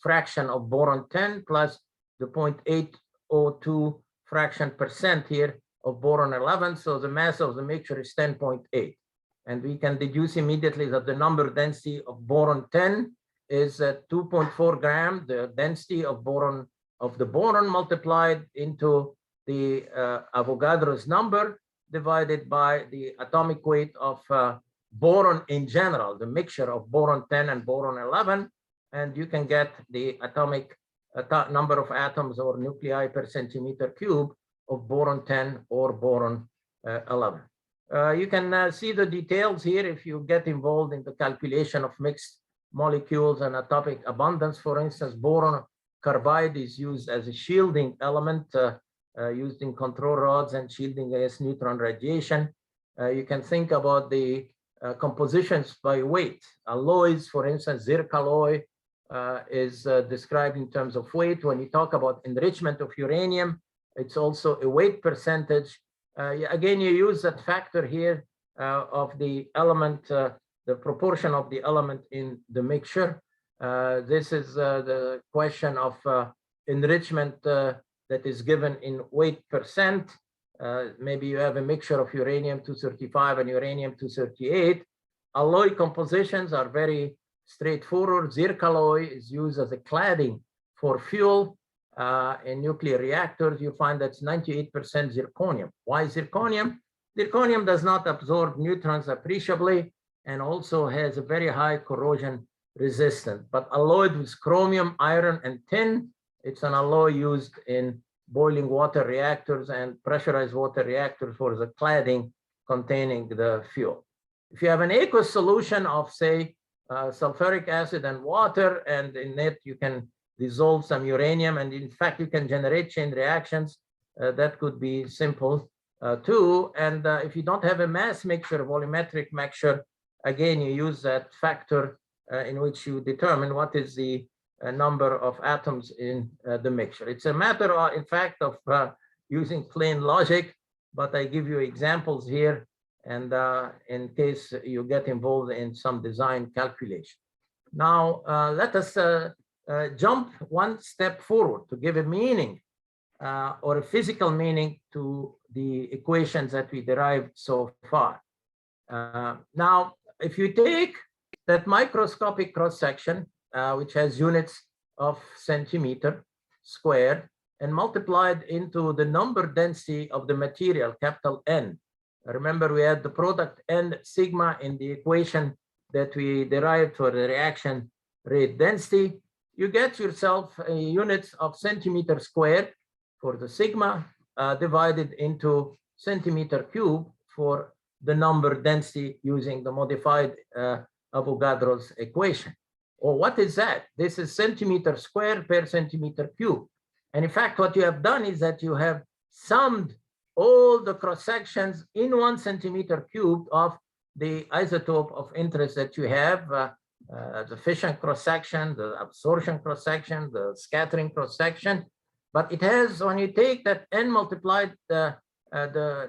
Speaker 1: fraction of boron 10 plus the 0.802 fraction percent here of boron 11. So the mass of the mixture is 10.8. And we can deduce immediately that the number density of boron 10 is 2.4 gram, the density of boron multiplied into the Avogadro's number divided by the atomic weight of boron in general, the mixture of boron 10 and boron 11, and you can get the atomic number of atoms or nuclei per centimeter cube of boron 10 or boron 11. You can see the details here if you get involved in the calculation of mixed molecules and atomic abundance. For instance, boron carbide is used as a shielding element used in control rods and shielding against neutron radiation. You can think about the compositions by weight. Alloys, for instance, zinc alloy is described in terms of weight. When you talk about enrichment of uranium, it's also a weight percentage. Again, you use that factor here of the element, the proportion of the element in the mixture. This is the question of enrichment that is given in weight percent. Maybe you have a mixture of uranium-235 and uranium-238. Alloy compositions are very straightforward. Zirc alloy is used as a cladding for fuel. In nuclear reactors, you find that's 98% zirconium. Why zirconium? Zirconium does not absorb neutrons appreciably and also has a very high corrosion resistant, but alloyed with chromium, iron, and tin. It's an alloy used in boiling water reactors and pressurized water reactors for the cladding containing the fuel. If you have an aqueous solution of, say, sulfuric acid and water, and in it you can dissolve some uranium, and in fact you can generate chain reactions, that could be simple too. And if you don't have a mass mixture, volumetric mixture, again you use that factor in which you determine what is the number of atoms in the mixture. It's a matter of, in fact, of using plain logic, but I give you examples here, and in case you get involved in some design calculation. Now, let us jump one step forward to give a meaning or a physical meaning to the equations that we derived so far. Now, if you take that microscopic cross-section, which has units of centimeter squared, and multiplied into the number density of the material, capital N. Remember, we had the product N sigma in the equation that we derived for the reaction rate density. You get yourself units of centimeter squared for the sigma, divided into centimeter cube for the number density using the modified Avogadro's equation. Or what is that? This is centimeter squared per centimeter cube. And in fact, what you have done is that you have summed all the cross sections in 1 centimeter cubed of the isotope of interest that you have, the fission cross section, the absorption cross section, the scattering cross section. But it has, when you take that N multiplied, the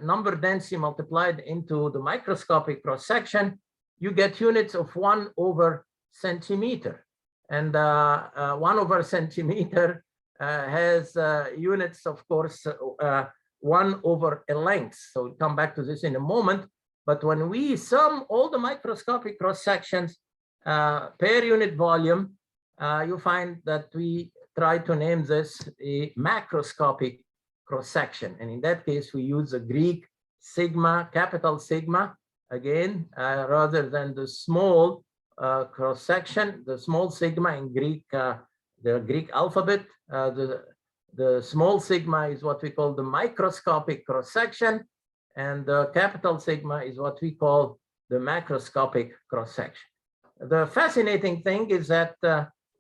Speaker 1: number density multiplied into the microscopic cross section, you get units of 1 over centimeter. And 1 over centimeter has units, of course, 1 over a length. So we'll come back to this in a moment. But when we sum all the microscopic cross sections per unit volume, you find that we try to name this a macroscopic cross section. And in that case, we use a Greek sigma, capital sigma, again, rather than the small cross section, the small sigma in Greek, the Greek alphabet. The small sigma is what we call the microscopic cross section, and the capital sigma is what we call the macroscopic cross section. The fascinating thing is that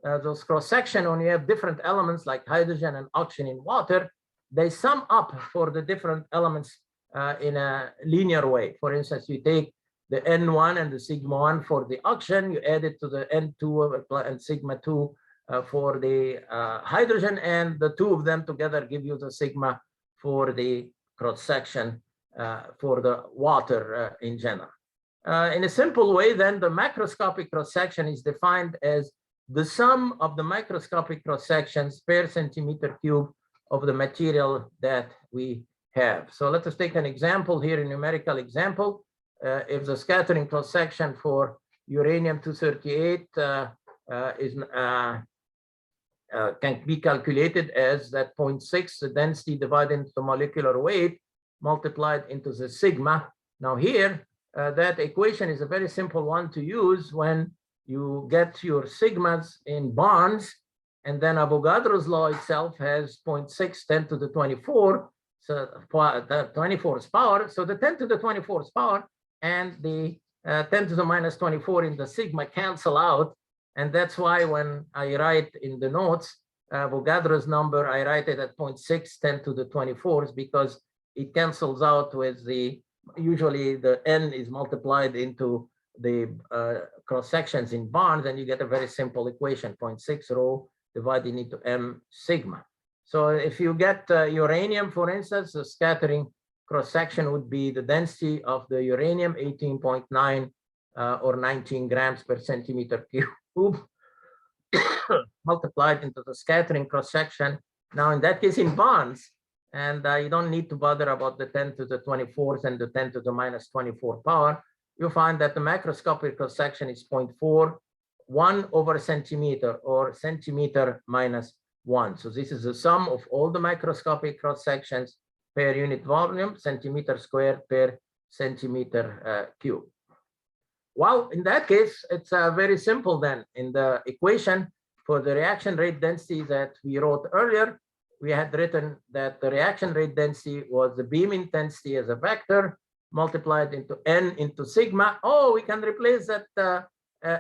Speaker 1: those cross section, when you have different elements like hydrogen and oxygen in water, they sum up for the different elements in a linear way. For instance, you take the N1 and the sigma 1 for the oxygen, you add it to the N2 and sigma 2 for the hydrogen, and the two of them together give you the sigma for the cross section for the water in general. In a simple way, then, the macroscopic cross section is defined as the sum of the microscopic cross sections per centimeter cube of the material that we have. So let us take an example here, a numerical example. If the scattering cross section for uranium-238 can be calculated as that 0.6, the density divided into the molecular weight multiplied into the sigma. Now here, that equation is a very simple one to use when you get your sigmas in bonds, and then Avogadro's law itself has 0.6 10 to the 24, so the 24th power. So the 10 to the 24th power and the 10 to the minus 24 in the sigma cancel out. And that's why when I write in the notes, Avogadro's number, I write it at 0.6 10 to the 24th because it cancels out with the, usually the N is multiplied into the cross sections in bonds, and you get a very simple equation, 0.6 rho divided into M sigma. So if you get uranium, for instance, the scattering cross section would be the density of the uranium, 18.9 or 19 grams per centimeter cube multiplied into the scattering cross section. Now, in that case, in bonds, and you don't need to bother about the 10 to the 24th and the 10 to the minus 24 power. You find that the macroscopic cross section is 0.4, 1 over centimeter, or centimeter minus 1. So this is the sum of all the microscopic cross sections per unit volume, centimeter squared per centimeter cube. Well, in that case, it's very simple then. In the equation for the reaction rate density that we wrote earlier, we had written that the reaction rate density was the beam intensity as a vector multiplied into n into sigma. Oh, we can replace that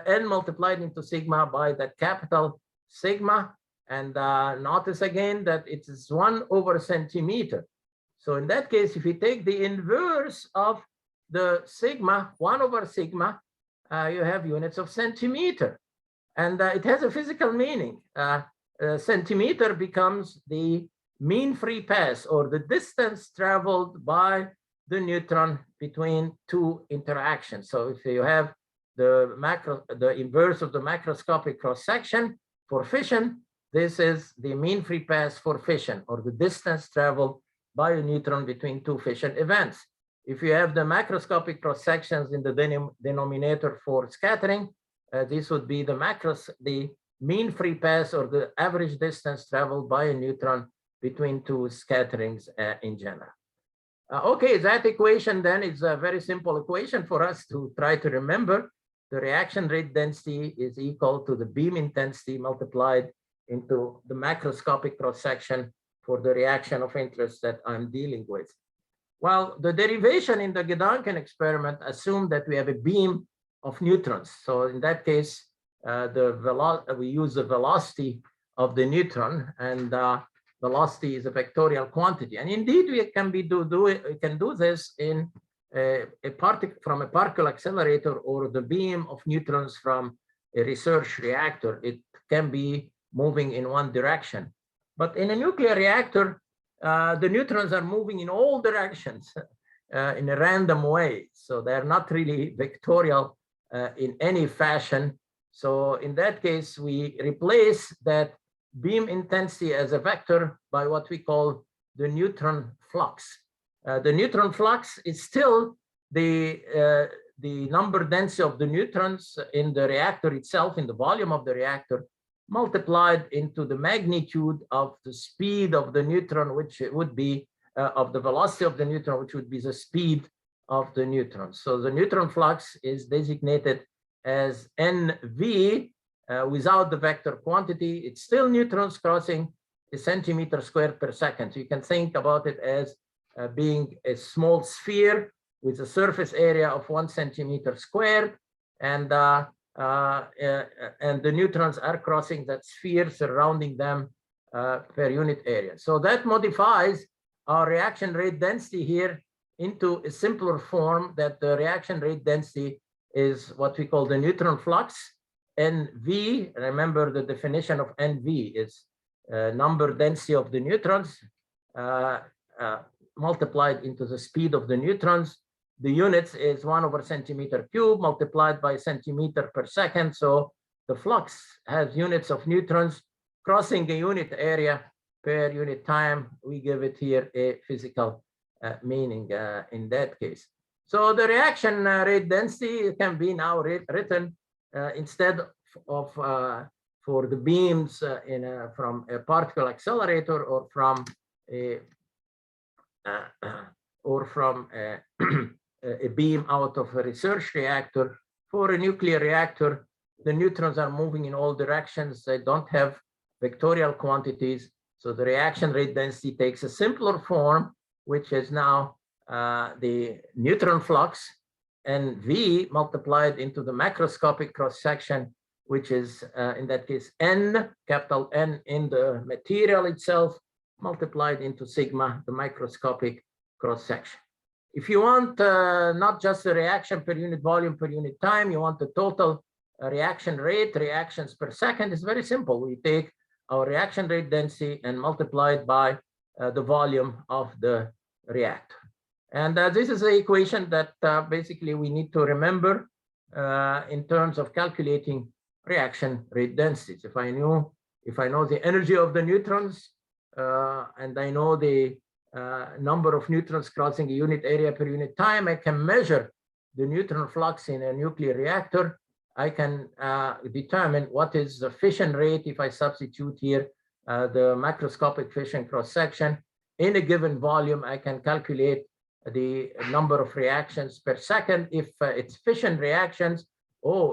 Speaker 1: n multiplied into sigma by that capital sigma. And notice again that it is 1/centimeter. So in that case, if you take the inverse of the sigma, 1/sigma, you have units of centimeter. And it has a physical meaning. Centimeter becomes the mean free pass, or the distance traveled by the neutron between two interactions. So if you have the inverse of the macroscopic cross-section for fission, this is the mean free pass for fission, or the distance traveled by a neutron between two fission events. If you have the macroscopic cross-sections in the denominator for scattering, this would be the mean free pass, or the average distance traveled by a neutron between two scatterings in general. Okay, that equation then is a very simple equation for us to try to remember. The reaction rate density is equal to the beam intensity multiplied into the macroscopic cross-section for the reaction of interest that I'm dealing with. Well, the derivation in the Gedanken experiment assumed that we have a beam of neutrons. So in that case, we use the velocity of the neutron, and velocity is a vectorial quantity. And indeed, we can do this in from a particle accelerator, or the beam of neutrons from a research reactor. It can be moving in one direction. But in a nuclear reactor, the neutrons are moving in all directions in a random way. So they're not really vectorial in any fashion. So in that case, we replace that beam intensity as a vector by what we call the neutron flux. The neutron flux is still the number density of the neutrons in the reactor itself, in the volume of the reactor, multiplied into the magnitude of the speed of the neutron, which would be of the velocity of the neutron, which would be the speed of the neutron. So the neutron flux is designated as NV without the vector quantity. It's still neutrons crossing a centimeter squared per second. So you can think about it as being a small sphere with a surface area of 1 centimeter squared, and the neutrons are crossing that sphere surrounding them per unit area. So that modifies our reaction rate density here into a simpler form, that the reaction rate density is what we call the neutron flux, NV. Remember, the definition of NV is number density of the neutrons multiplied into the speed of the neutrons. The units is 1/centimeter cubed multiplied by centimeter per second. So the flux has units of neutrons crossing a unit area per unit time. We give it here a physical meaning in that case. So the reaction rate density can be now written instead of for the beams from a particle accelerator, or from a a beam out of a research reactor. For a nuclear reactor, the neutrons are moving in all directions. They don't have vectorial quantities. So the reaction rate density takes a simpler form, which is now the neutron flux, and V multiplied into the macroscopic cross-section, which is in that case N, capital N, in the material itself, multiplied into sigma, the microscopic cross-section. If you want not just the reaction per unit volume per unit time, you want the total reaction rate, reactions per second. It's very simple. We take our reaction rate density and multiply it by the volume of the reactor. And this is the equation that basically we need to remember in terms of calculating reaction rate densities. If I know the energy of the neutrons and I know the number of neutrons crossing a unit area per unit time, I can measure the neutron flux in a nuclear reactor. I can determine what is the fission rate if I substitute here the macroscopic fission cross-section in a given volume. I can calculate the number of reactions per second. If it's fission reactions,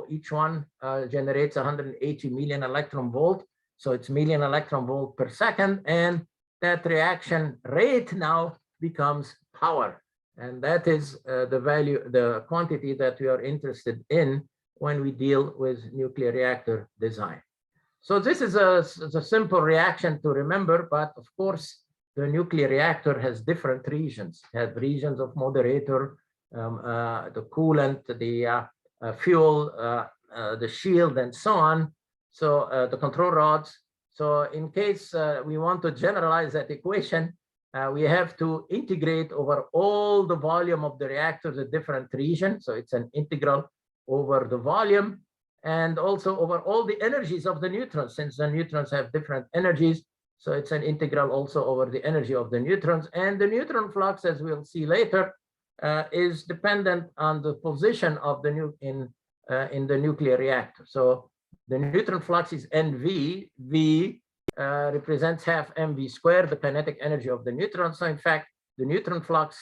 Speaker 1: each one generates 180 million electron volt. So it's million electron volt per second. And that reaction rate now becomes power. And that is the value, the quantity that we are interested in when we deal with nuclear reactor design. So this is a simple reaction to remember, but of course, the nuclear reactor has different regions. It has regions of moderator, the coolant, the fuel, the shield, and so on. So the control rods. So in case we want to generalize that equation, we have to integrate over all the volume of the reactor, the different regions. So it's an integral over the volume and also over all the energies of the neutrons, since the neutrons have different energies. So it's an integral also over the energy of the neutrons. And the neutron flux, as we'll see later, is dependent on the position of the in the nuclear reactor. So the neutron flux is NV. V represents half mv squared, the kinetic energy of the neutrons. So in fact, the neutron flux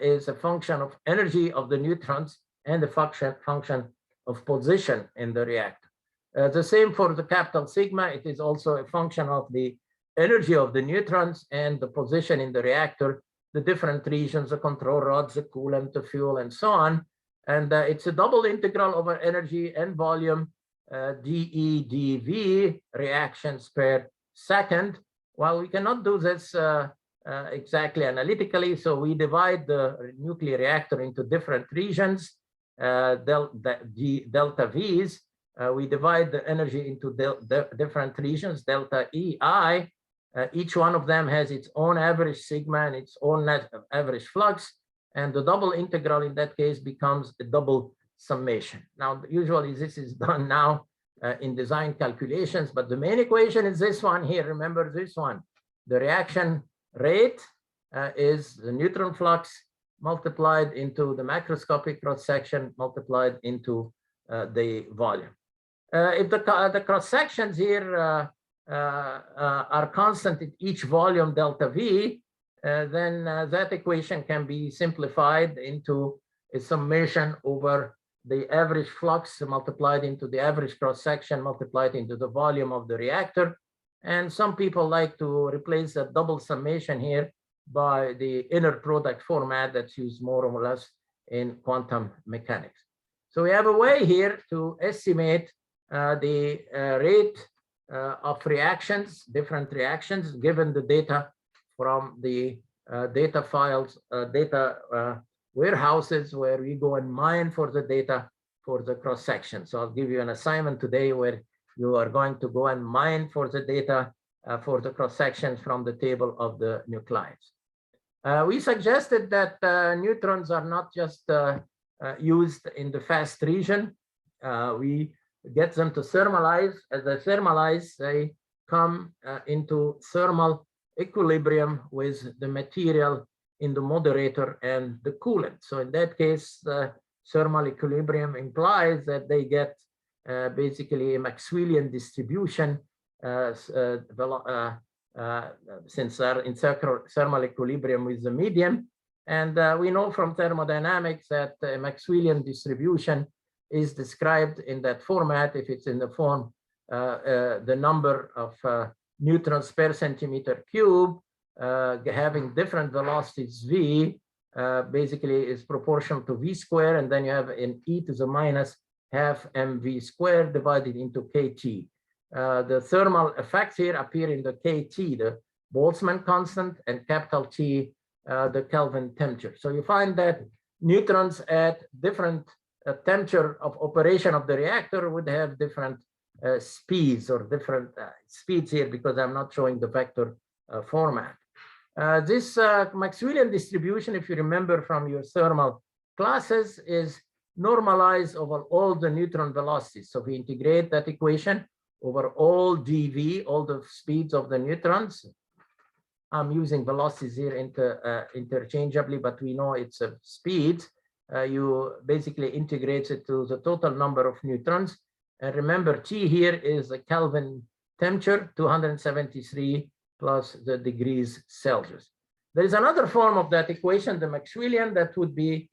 Speaker 1: is a function of energy of the neutrons and the function of position in the reactor. The same for the capital sigma. It is also a function of the energy of the neutrons and the position in the reactor, the different regions, the control rods, the coolant, the fuel, and so on. And it's a double integral over energy and volume, dE dV reactions per second. Well, we cannot do this exactly analytically, so we divide the nuclear reactor into different regions, delta V's. We divide the energy into different regions, delta EI. Each one of them has its own average sigma and its own net average flux. And the double integral in that case becomes a double summation. Now, usually this is done now in design calculations, but the main equation is this one here. Remember this one. The reaction rate is the neutron flux multiplied into the macroscopic cross-section multiplied into the volume. If the cross-sections here are constant at each volume delta V, then that equation can be simplified into a summation over the average flux multiplied into the average cross-section multiplied into the volume of the reactor. And some people like to replace that double summation here by the inner product format that's used more or less in quantum mechanics. So we have a way here to estimate the rate of reactions, different reactions, given the data from the data files, data warehouses where we go and mine for the data for the cross-section. So I'll give you an assignment today where you are going to go and mine for the data for the cross-sections from the table of the nuclides. We suggested that neutrons are not just used in the fast region. We get them to thermalize. As they thermalize, they come into thermal equilibrium with the material in the moderator and the coolant. So in that case, the thermal equilibrium implies that they get basically a Maxwellian distribution since they're in thermal equilibrium with the medium. And we know from thermodynamics that a Maxwellian distribution is described in that format if it's in the form the number of neutrons per centimeter cube having different velocities v basically is proportional to v squared, and then you have an e to the minus half mv squared divided into kt. The thermal effects here appear in the kt, the Boltzmann constant, and capital T, the Kelvin temperature. So you find that neutrons at different temperature of operation of the reactor would have different speeds or different speeds here because I'm not showing the vector format. This Maxwellian distribution, if you remember from your thermal classes, is normalized over all the neutron velocities. So we integrate that equation over all dV, all the speeds of the neutrons. I'm using velocities here interchangeably, but we know it's a speed. You basically integrate it to the total number of neutrons. And remember, T here is the Kelvin temperature, 273 plus the degrees Celsius. There is another form of that equation, the Maxwellian, that would be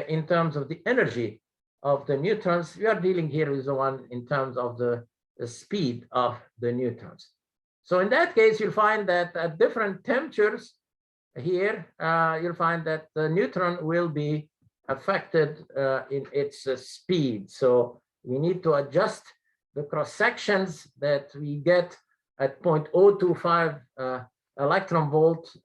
Speaker 1: in terms of the energy of the neutrons. We are dealing here with the one in terms of the speed of the neutrons. So in that case, you'll find that at different temperatures here, you'll find that the neutron will be affected in its speed. So we need to adjust the cross sections that we get at 0.025 electron volt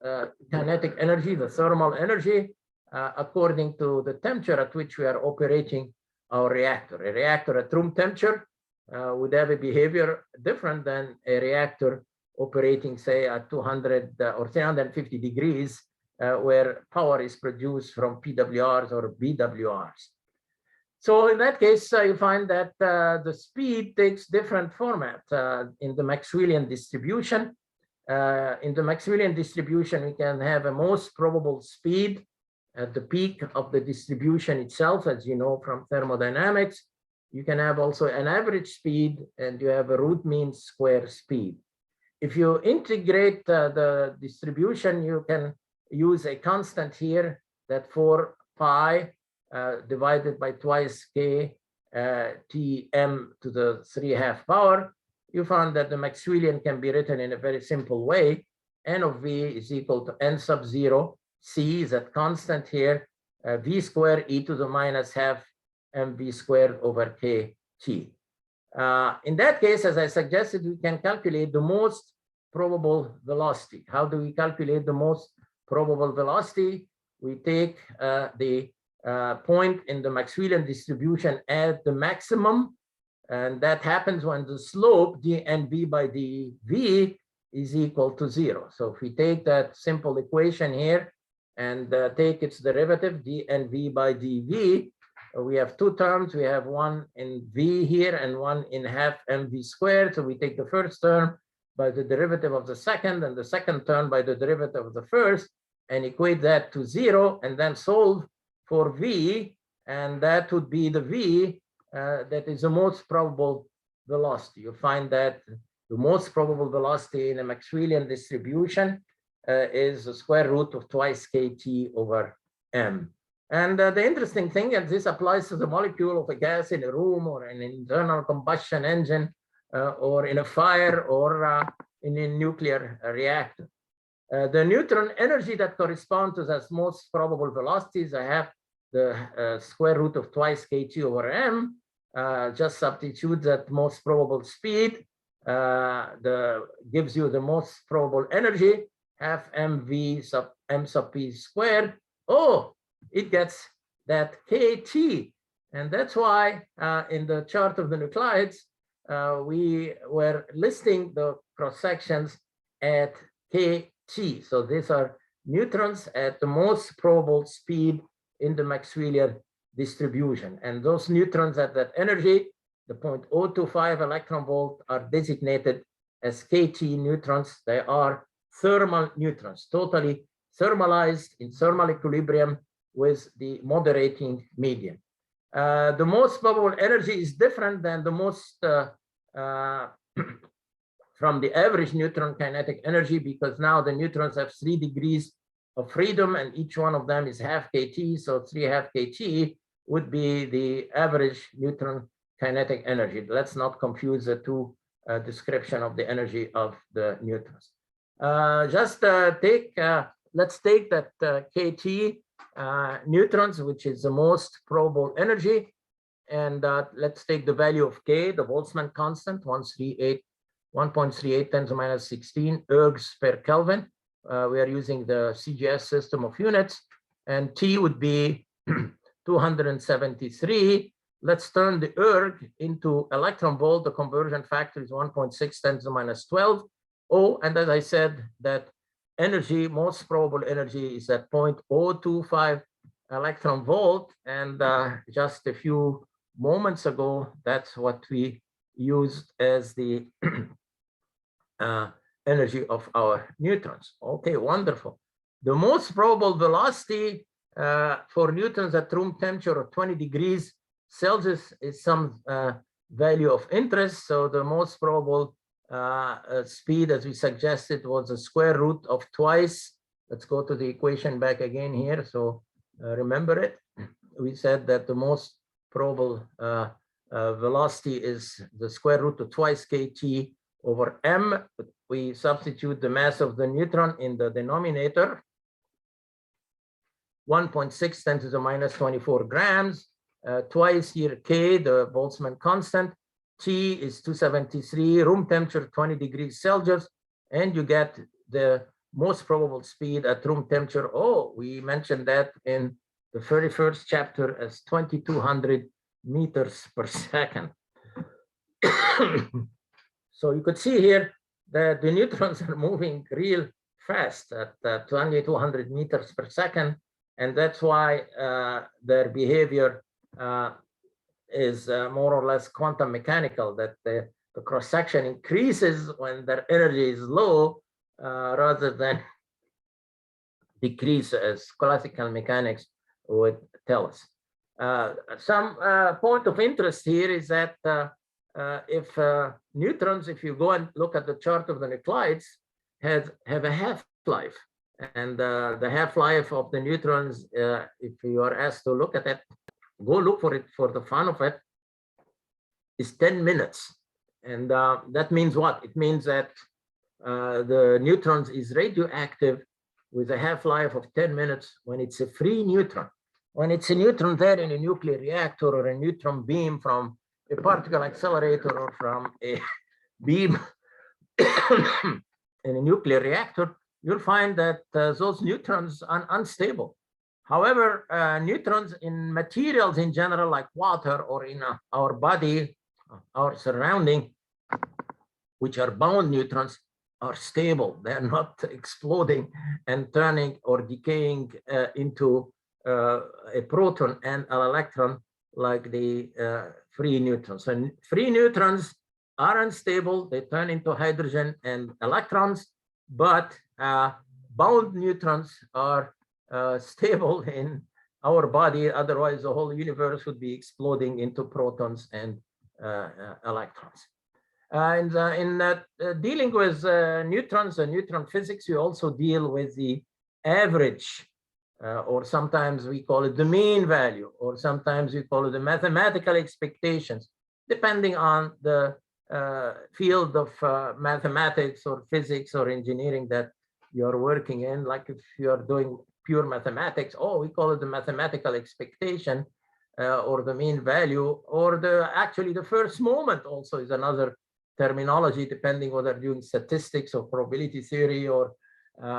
Speaker 1: kinetic energy, the thermal energy, according to the temperature at which we are operating our reactor. A reactor at room temperature would have a behavior different than a reactor operating, say, at 200 or 350 degrees, where power is produced from PWRs or BWRs. So in that case, you find that the speed takes different format in the Maxwellian distribution. In the Maxwellian distribution, we can have a most probable speed at the peak of the distribution itself, as you know from thermodynamics. You can have also an average speed, and you have a root mean square speed. If you integrate the distribution, you can use a constant here that 4 pi divided by twice k Tm to the 3½ power. You found that the Maxwellian can be written in a very simple way. N of V is equal to n sub 0. C is that constant here, V squared e to the minus half mv squared over kt. In that case, as I suggested, we can calculate the most probable velocity. How do we calculate the most probable velocity? We take the point in the Maxwellian distribution at the maximum, and that happens when the slope dnv by dv is equal to 0. So if we take that simple equation here and take its derivative, dnv by dv, we have two terms. We have one in v here and one in half mv squared. So we take the first term by the derivative of the second, and the second term by the derivative of the first, and equate that to 0, and then solve for v, and that would be the v that is the most probable velocity. You find that the most probable velocity in a Maxwellian distribution is the square root of twice kt over m. And the interesting thing, and this applies to the molecule of a gas in a room or an internal combustion engine or in a fire or in a nuclear reactor. The neutron energy that corresponds to those most probable velocities, I have the square root of twice kt over m, just substitute that most probable speed, gives you the most probable energy, half mv sub m sub p squared. Oh, it gets that kt. And that's why in the chart of the nuclides, we were listing the cross sections at kt. So these are neutrons at the most probable speed in the Maxwellian distribution. And those neutrons at that energy, the 0.025 electron volt, are designated as kt neutrons. They are thermal neutrons, totally thermalized in thermal equilibrium with the moderating medium. The most probable energy is different than the most from the average neutron kinetic energy, because now the neutrons have 3 degrees of freedom and each one of them is half kt. So 3½ kt would be the average neutron kinetic energy. Let's not confuse the two description of the energy of the neutrons. Let's take that kt neutrons, which is the most probable energy, and let's take the value of k, the Boltzmann constant, 1.38 10 to the minus 16 ergs per Kelvin. We are using the CGS system of units, and T would be 273. Let's turn the erg into electron volt. The conversion factor is 1.6 10 to the minus 12. Oh, and as I said, that energy, most probable energy, is at 0.025 electron volt. And just a few moments ago, that's what we used as the energy of our neutrons. Okay, wonderful. The most probable velocity for neutrons at room temperature of 20 degrees Celsius is some value of interest. So the most probable speed, as we suggested, was the square root of twice let's go to the equation back again here. So remember it. We said that the most probable velocity is the square root of twice kT over m. We substitute the mass of the neutron in the denominator, 1.6 10 to the minus 24 grams, twice here k, the Boltzmann constant, T is 273, room temperature 20 degrees Celsius, and you get the most probable speed at room temperature. Oh, we mentioned that in the 31st chapter as 2200 meters per second. So you could see here that the neutrons are moving real fast at 2200 meters per second. And that's why their behavior is more or less quantum mechanical, that the cross-section increases when their energy is low rather than decrease, as classical mechanics would tell us. Some point of interest here is that if neutrons, if you go and look at the chart of the nuclides, have a half-life. And the half-life of the neutrons, if you are asked to look at it, go look for it for the fun of it, is 10 minutes. And that means what? It means that the neutrons is radioactive with a half-life of 10 minutes when it's a free neutron. When it's a neutron there in a nuclear reactor or a neutron beam from a particle accelerator or from a beam in a nuclear reactor, you'll find that those neutrons are unstable. However, neutrons in materials in general, like water or in our body, our surrounding, which are bound neutrons, are stable. They're not exploding and turning or decaying into a proton and an electron like the free neutrons. And free neutrons are unstable. They turn into hydrogen and electrons, but bound neutrons are stable in our body. Otherwise, the whole universe would be exploding into protons and electrons. And in dealing with neutrons and neutron physics, we also deal with the average, or sometimes we call it the mean value, or sometimes we call it the mathematical expectations, depending on the field of mathematics or physics or engineering that you're working in. Like if you're doing pure mathematics, oh, we call it the mathematical expectation or the mean value, or actually the first moment also is another terminology, depending whether you're doing statistics or probability theory or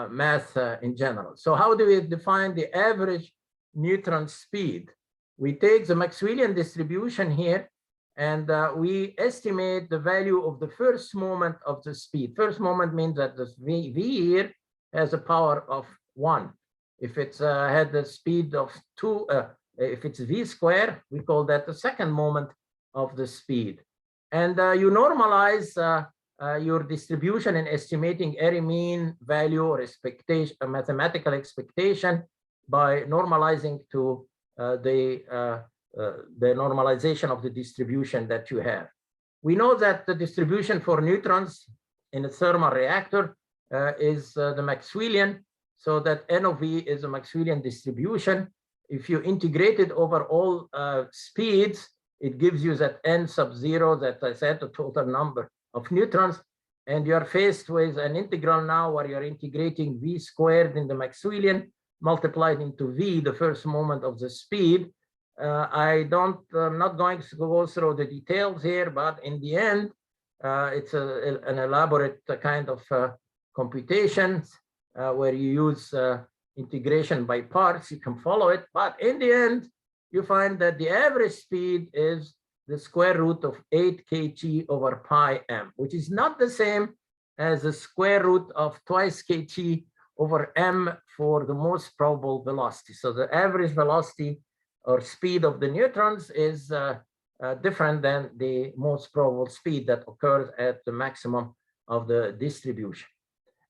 Speaker 1: math in general. So how do we define the average neutron speed? We take the Maxwellian distribution here, and we estimate the value of the first moment of the speed. First moment means that this v here has a power of 1. If it's had the speed of 2, if it's v square, we call that the second moment of the speed. And you normalize your distribution in estimating every mean value or expectation, a mathematical expectation, by normalizing to the normalization of the distribution that you have. We know that the distribution for neutrons in a thermal reactor is the Maxwellian, so that N of V is a Maxwellian distribution. If you integrate it over all speeds, it gives you that N sub 0, that I said, the total number of neutrons. And you're faced with an integral now where you're integrating V squared in the Maxwellian, multiplied into V, the first moment of the speed. I'm not going to go through the details here, but in the end, it's an elaborate kind of computation where you use integration by parts. You can follow it, but in the end, you find that the average speed is the square root of 8 kT over pi m, which is not the same as the square root of twice kT over m for the most probable velocity. So the average velocity or speed of the neutrons is different than the most probable speed that occurs at the maximum of the distribution.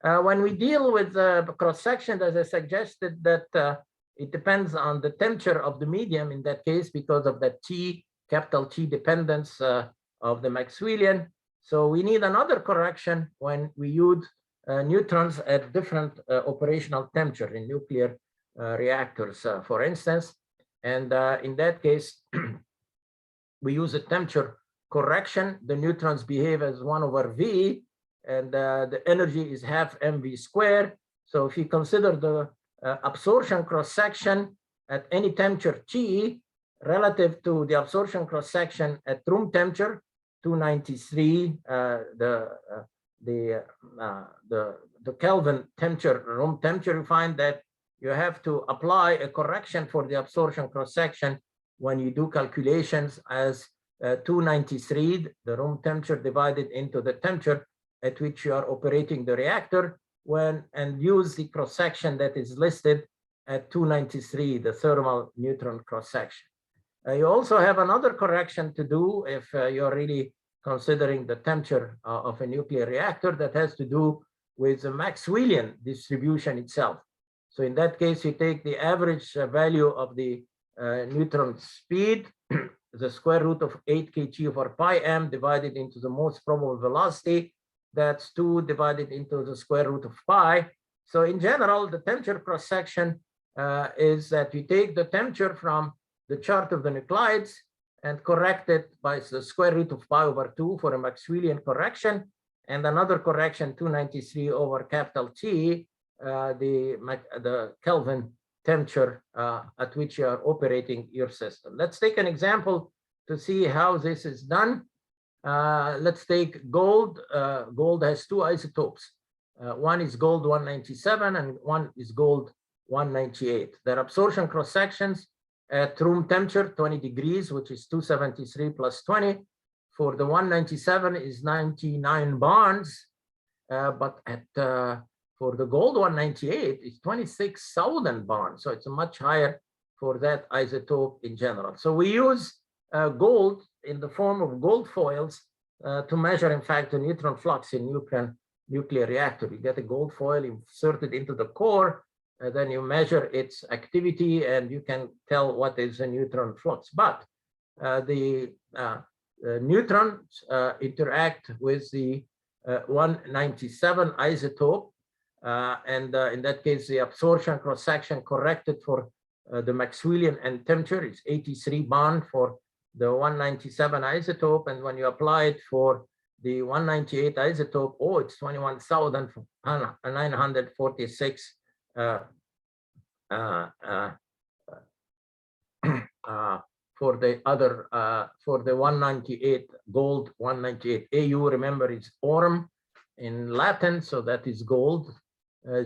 Speaker 1: When we deal with the cross-section, as I suggested, that it depends on the temperature of the medium in that case because of the T, capital T dependence of the Maxwellian. So we need another correction when we use neutrons at different operational temperature in nuclear reactors, for instance. And in that case, we use a temperature correction. The neutrons behave as 1/V, and the energy is half mv squared. So if you consider the absorption cross-section at any temperature T relative to the absorption cross-section at room temperature 293, the Kelvin temperature, room temperature, you find that you have to apply a correction for the absorption cross-section when you do calculations as 293, the room temperature divided into the temperature at which you are operating the reactor, and use the cross-section that is listed at 293, the thermal neutron cross-section. You also have another correction to do if you're really considering the temperature of a nuclear reactor that has to do with the Maxwellian distribution itself. So in that case, you take the average value of the neutron speed, the square root of 8 kg/πm divided into the most probable velocity. That's 2 divided into the square root of pi. So in general, the temperature cross-section is that we take the temperature from the chart of the nuclides and correct it by the square root of pi/2 for a Maxwellian correction, and another correction 293 over capital T, the Kelvin temperature at which you are operating your system. Let's take an example to see how this is done. Let's take gold. Gold has two isotopes. One is gold 197 and one is gold 198. Their absorption cross sections at room temperature 20 degrees, which is 273 plus 20. For the 197 is 99 bonds, but at for the gold 198 is 26,000 bonds. So it's much higher for that isotope in general. So we use gold in the form of gold foils to measure, in fact, the neutron flux in nuclear reactor. You get a gold foil inserted into the core, then you measure its activity, and you can tell what is a neutron flux. But the neutrons interact with the 197 isotope, and in that case, the absorption cross-section corrected for the Maxwellian and temperature is 83 bond for the 197 isotope, and when you apply it for the 198 isotope, oh, it's 21,946 for the other, for the 198 gold 198. AU, remember, is aurum in Latin, so that is gold.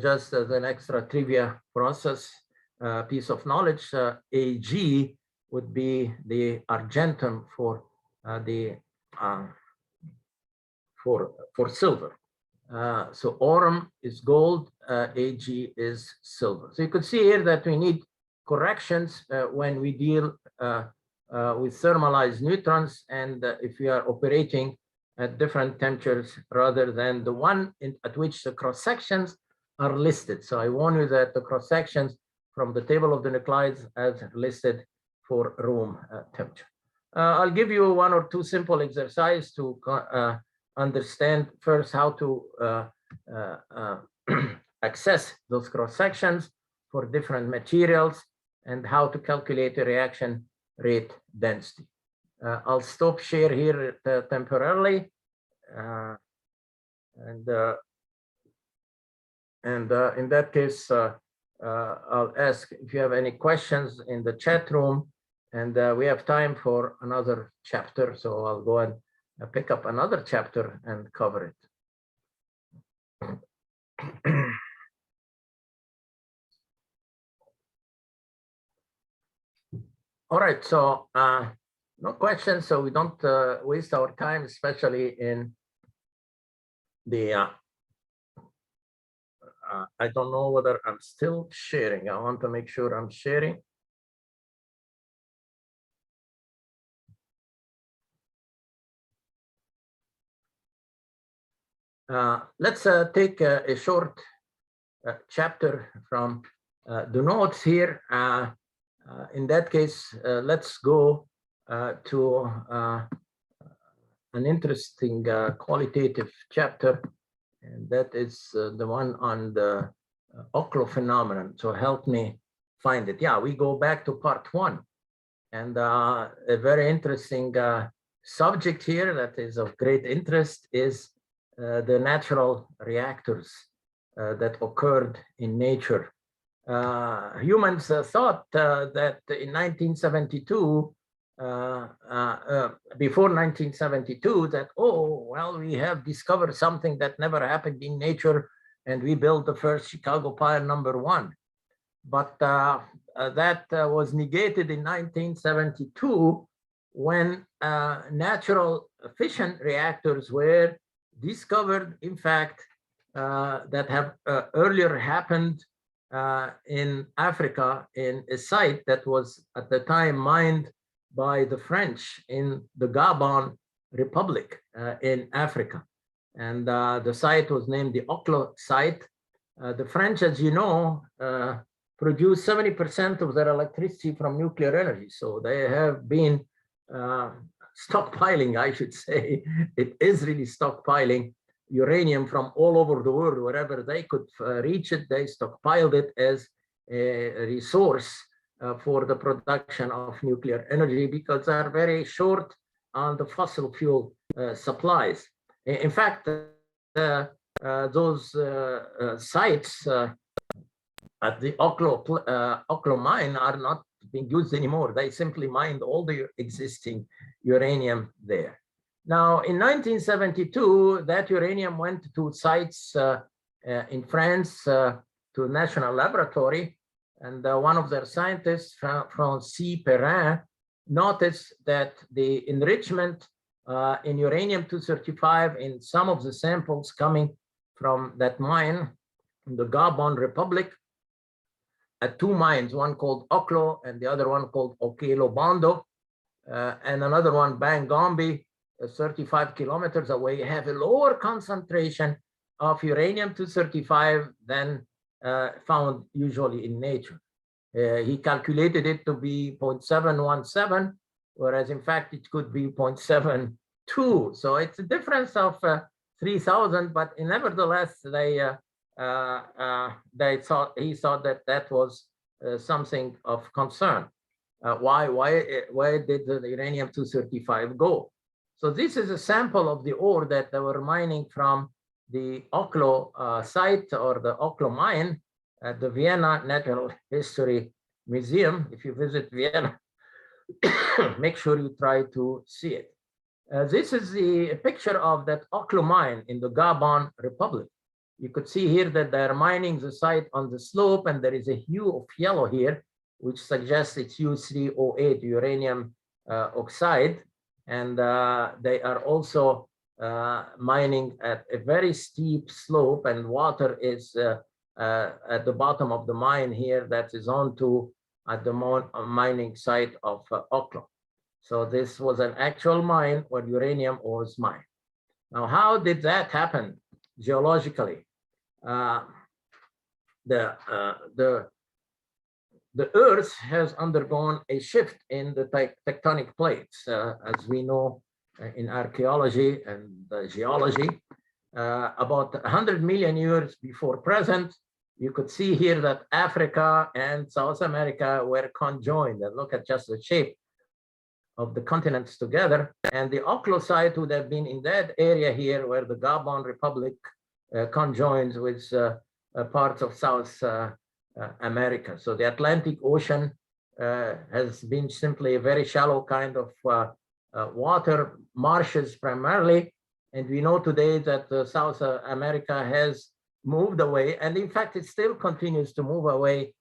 Speaker 1: Just as an extra trivia process piece of knowledge, AG would be the argentum for silver. So aurum is gold, AG is silver. So you could see here that we need corrections when we deal with thermalized neutrons, and if we are operating at different temperatures rather than the one at which the cross sections are listed. So I warn you that the cross sections from the table of the nuclides as listed for room temperature. I'll give you one or two simple exercises to understand first how to access those cross sections for different materials and how to calculate the reaction rate density. I'll stop share here temporarily, and in that case, I'll ask if you have any questions in the chat room, and we have time for another chapter, so I'll go and pick up another chapter and cover it. All right, so no questions, so we don't waste our time, especially in the I don't know whether I'm still sharing. I want to make sure I'm sharing. Let's take a short chapter from the notes here. In that case, let's go to an interesting qualitative chapter And that is the one on the Oklo phenomenon. So help me find it. Yeah, we go back to part 1. And a very interesting subject here that is of great interest is the natural reactors that occurred in nature. Humans thought that in 1972, before 1972, that, oh, well, we have discovered something that never happened in nature, and we built the first Chicago pile #1. But that was negated in 1972 when natural fission reactors were discovered, in fact, that have earlier happened in Africa, in a site that was at the time mined by the French in the Gabon Republic in Africa. And the site was named the Oklo site. The French, as you know, produce 70% of their electricity from nuclear energy. So they have been stockpiling, I should say. It is really stockpiling uranium from all over the world. Wherever they could reach it, they stockpiled it as a resource for the production of nuclear energy, because they are very short on the fossil fuel supplies. In fact, those sites at the Oklo mine are not being used anymore. They simply mined all the existing uranium there. Now, in 1972, that uranium went to sites in France, to a national laboratory, and one of their scientists, Francis Perrin, noticed that the enrichment in uranium-235 in some of the samples coming from that mine in the Gabon Republic, at 2 mines, one called Oklo and the other one called Okelo Bondo, and another one, Bangombe, 35 kilometers away, have a lower concentration of uranium-235 than found usually in nature. He calculated it to be 0.717, whereas in fact it could be 0.72. So it's a difference of 3,000, but nevertheless, he thought that that was something of concern. Why did the uranium-235 go? So this is a sample of the ore that they were mining from the Oklo site, or the Oklo mine, at the Vienna Natural History Museum. If you visit Vienna, make sure you try to see it. This is a picture of that Oklo mine in the Gabon Republic. You could see here that they're mining the site on the slope, and there is a hue of yellow here, which suggests it's U3O8, uranium oxide. And they are also mining at a very steep slope, and water is at the bottom of the mine here that is on to at the mining site of Oklo. So this was an actual mine where uranium was mined. Now, how did that happen geologically? The Earth has undergone a shift in the tectonic plates, as we know in archaeology and geology. About 100 million years before present, you could see here that Africa and South America were conjoined. And look at just the shape of the continents together. And the Oklo site would have been in that area here where the Gabon Republic conjoins with parts of South America. So the Atlantic Ocean has been simply a very shallow kind of water, marshes primarily. And we know today that South America has moved away, and in fact, it still continues to move away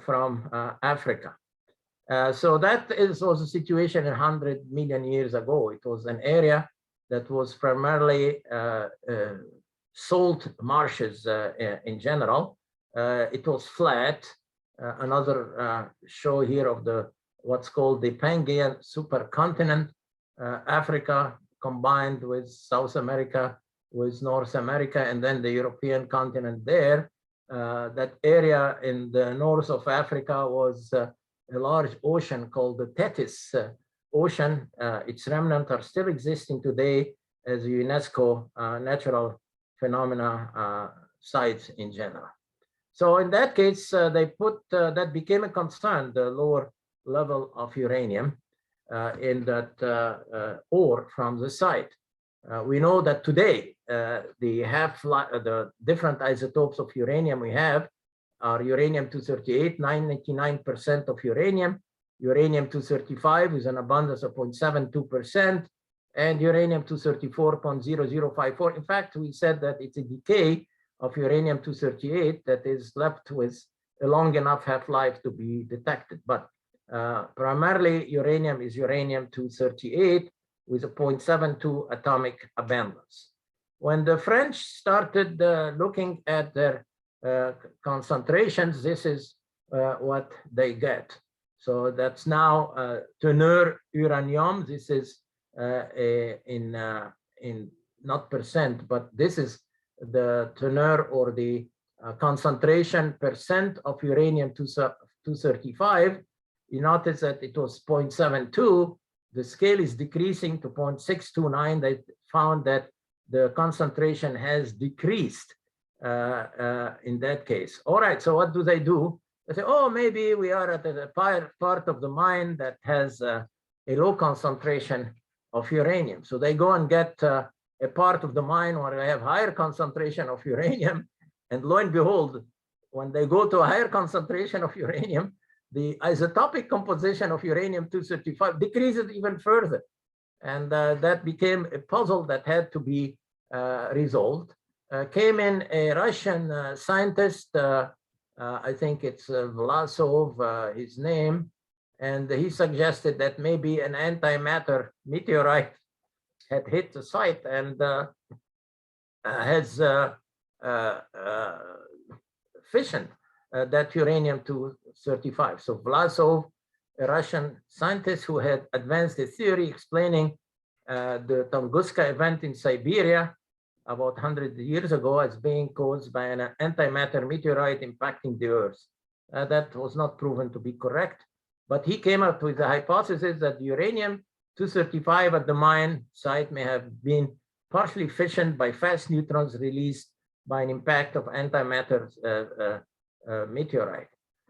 Speaker 1: from Africa. So that was a situation 100 million years ago. It was an area that was primarily salt marshes in general. It was flat. Another show here of what's called the Pangaean supercontinent, Africa combined with South America, with North America, and then the European continent there. That area in the north of Africa was a large ocean called the Tethys Ocean. Its remnants are still existing today as a UNESCO natural phenomena sites in general. So in that case, they put that became a concern, the lower level of uranium in that ore from the site. We know that today the different isotopes of uranium we have are uranium-238, 99% of uranium, uranium-235 with an abundance of 0.72%, and uranium-234, 0.0054. In fact, we said that it's a decay of uranium-238 that is left with a long enough half-life to be detected. But primarily, uranium is uranium-238 with a 0.72 atomic abundance. When the French started looking at their concentrations, this is what they get. So that's now teneur uranium. This is in not percent, but this is the teneur or the concentration percent of uranium-235. You notice that it was 0.72. The scale is decreasing to 0.629. They found that the concentration has decreased in that case. All right, so what do? They say, oh, maybe we are at a part of the mine that has a low concentration of uranium. So they go and get a part of the mine where they have higher concentration of uranium. And lo and behold, when they go to a higher concentration of uranium, the isotopic composition of uranium-235 decreases even further. And that became a puzzle that had to be resolved. Came in a Russian scientist, I think it's Vlasov, his name, and he suggested that maybe an antimatter meteorite had hit the site and has fissioned that uranium-235. So Vlasov, a Russian scientist who had advanced a theory explaining the Tunguska event in Siberia about 100 years ago as being caused by an antimatter meteorite impacting the Earth. That was not proven to be correct, but he came up with the hypothesis that uranium-235 at the mine site may have been partially fissioned by fast neutrons released by an impact of antimatter meteorite.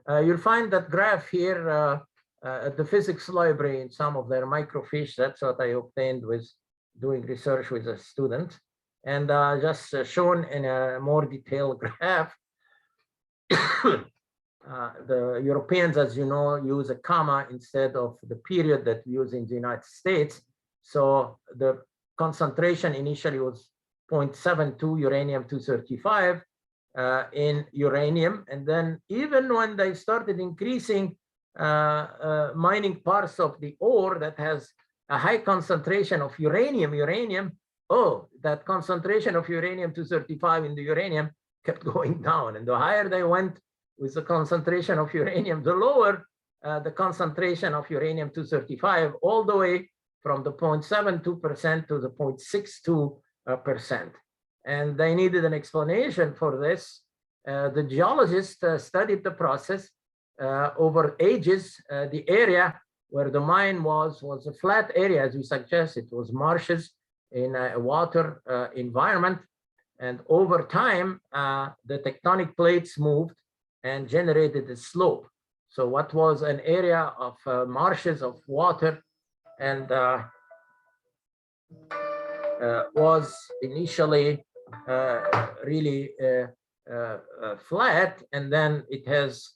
Speaker 1: You'll find that graph here at the physics library in some of their microfiche. That's what I obtained with doing research with a student. And just shown in a more detailed graph. The Europeans, as you know, use a comma instead of the period that we use in the United States. So the concentration initially was 0.72 uranium-235 in uranium. And then even when they started increasing mining parts of the ore that has a high concentration of uranium, oh, that concentration of uranium-235 in the uranium kept going down. And the higher they went with the concentration of uranium, the lower the concentration of uranium-235, all the way from the 0.72% to the 0.62%. And they needed an explanation for this. The geologists studied the process over ages. The area where the mine was a flat area, as we suggested. It was marshes in a water environment. And over time, the tectonic plates moved and generated a slope. So what was an area of marshes of water and was initially really flat, and then it has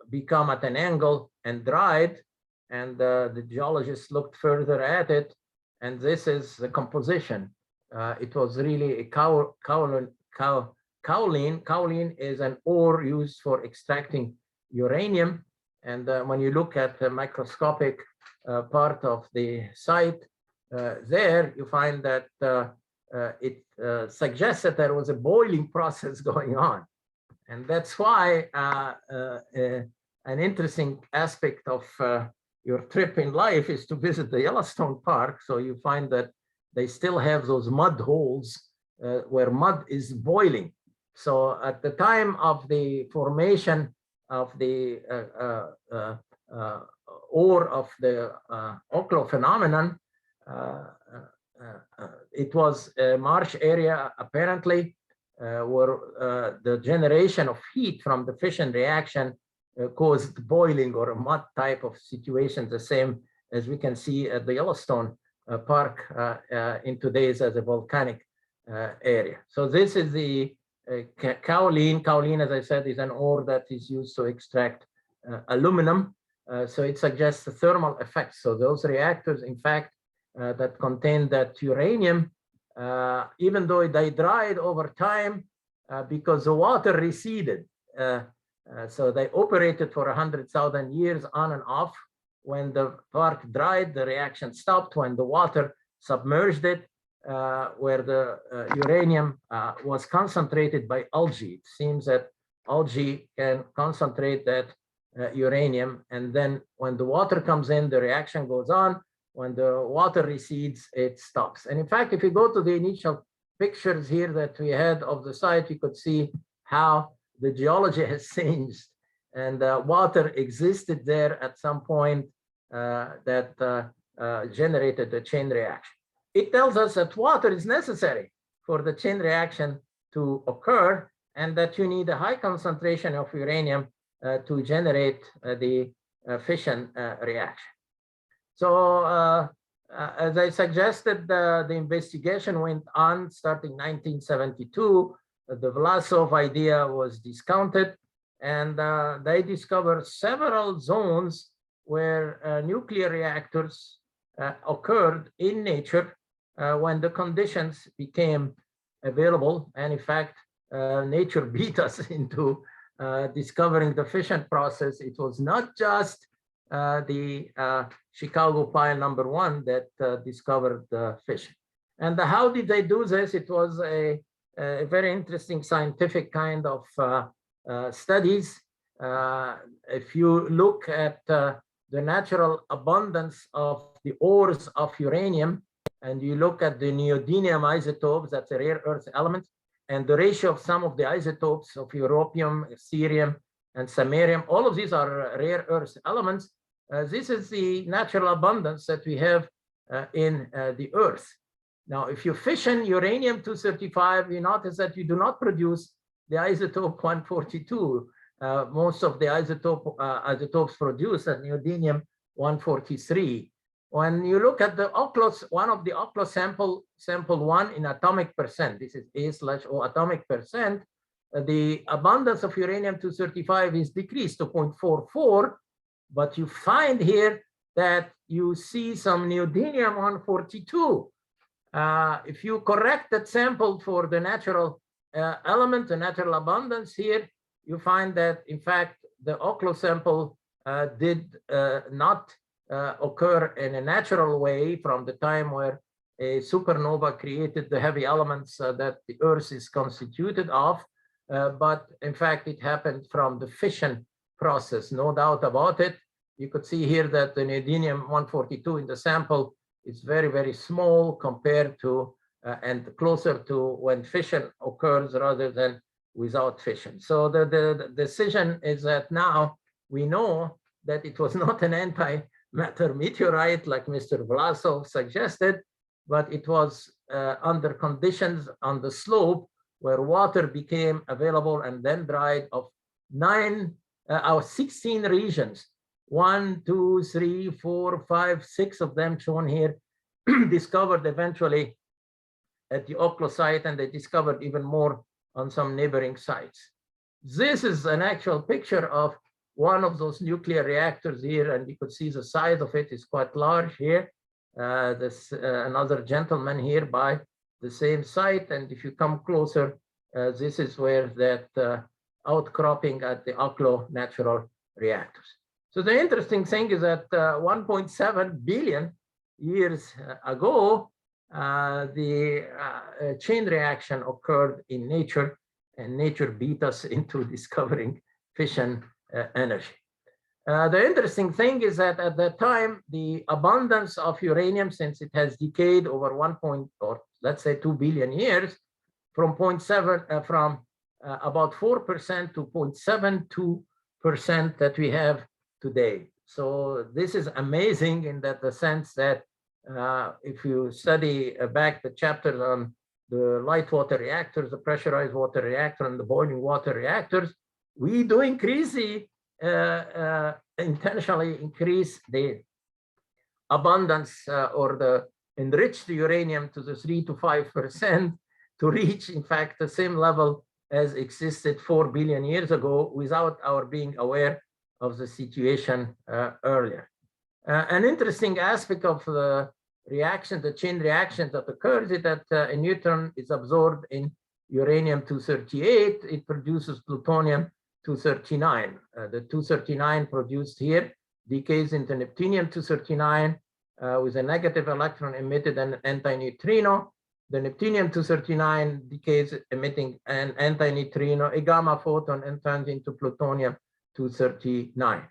Speaker 1: become at an angle and dried, and the geologists looked further at it, and this is the composition. It was really a kaolin. Kaolin is an ore used for extracting uranium, and when you look at the microscopic part of the site, there you find that it suggests that there was a boiling process going on. And that's why an interesting aspect of your trip in life is to visit the Yellowstone Park. So you find that they still have those mud holes where mud is boiling. So at the time of the formation of the ore of the Oklo phenomenon, it was a marsh area, apparently, where the generation of heat from the fission reaction caused boiling or a mud type of situation, the same as we can see at the Yellowstone Park in today's as a volcanic area. So this is the kaolin. Kaolin, as I said, is an ore that is used to extract aluminum. So it suggests the thermal effects. So those reactors, in fact, that contain that uranium, even though they dried over time because the water receded. So they operated for 100,000 years on and off. When the park dried, the reaction stopped. When the water submerged it, where the uranium was concentrated by algae. It seems that algae can concentrate that uranium, and then when the water comes in, the reaction goes on. When the water recedes, it stops. And in fact, if you go to the initial pictures here that we had of the site, you could see how the geology has changed, and water existed there at some point that generated the chain reaction. It tells us that water is necessary for the chain reaction to occur, and that you need a high concentration of uranium to generate the fission reaction. So as I suggested, the investigation went on starting 1972. The Vlasov idea was discounted, and they discovered several zones where nuclear reactors occurred in nature when the conditions became available. And in fact, nature beat us into discovering the fission process. It was not just the Chicago pile #1 that discovered the fission. And how did they do this? It was a very interesting scientific kind of studies. If you look at the natural abundance of the ores of uranium, and you look at the neodymium isotopes, that's a rare earth element, and the ratio of some of the isotopes of europium, cerium, and samarium, all of these are rare earth elements. This is the natural abundance that we have in the earth. Now, if you fission uranium-235, you notice that you do not produce the isotope 142. Most of the isotopes produced at neodymium-143. When you look at the OCLOS, one of the OCLOS sample 1 in atomic percent, this is A/O atomic percent, the abundance of uranium-235 is decreased to 0.44, but you find here that you see some neodymium-142. If you correct that sample for the natural element, the natural abundance here, you find that, in fact, the OCLOS sample did not occur in a natural way from the time where a supernova created the heavy elements that the Earth is constituted of, but in fact, it happened from the fission process, no doubt about it. You could see here that the neodymium-142 in the sample is very, very small compared to and closer to when fission occurs rather than without fission. So the decision is that now we know that it was not an antimatter meteorite like Mr. Vlasov suggested, but it was under conditions on the slope where water became available and then dried of 16 regions. 1, 2, 3, 4, 5, 6 of them shown here, discovered eventually at the OCLOS site, and they discovered even more on some neighboring sites. This is an actual picture of one of those nuclear reactors here, and you could see the size of it is quite large here. This another gentleman here by the same site, and if you come closer, this is where that outcropping at the OCLO natural reactors. So the interesting thing is that 1.7 billion years ago, the chain reaction occurred in nature, and nature beat us into discovering fission energy. The interesting thing is that at that time, the abundance of uranium, since it has decayed over let's say 2 billion years, from about 4% to 0.72% that we have today. So this is amazing in that the sense that If you study back the chapters on the light water reactors, the pressurized water reactor, and the boiling water reactors, we do increase the intentionally increase the abundance or the enriched uranium to the 3 to 5% to reach, in fact, the same level as existed 4 billion years ago without our being aware of the situation earlier. An interesting aspect of the reaction, the chain reaction that occurs, is that a neutron is absorbed in uranium-238. It produces plutonium-239. The 239 produced here decays into neptunium-239 with a negative electron emitted and anti-neutrino. The neptunium-239 decays emitting an anti-neutrino, a gamma photon, and turns into plutonium-239.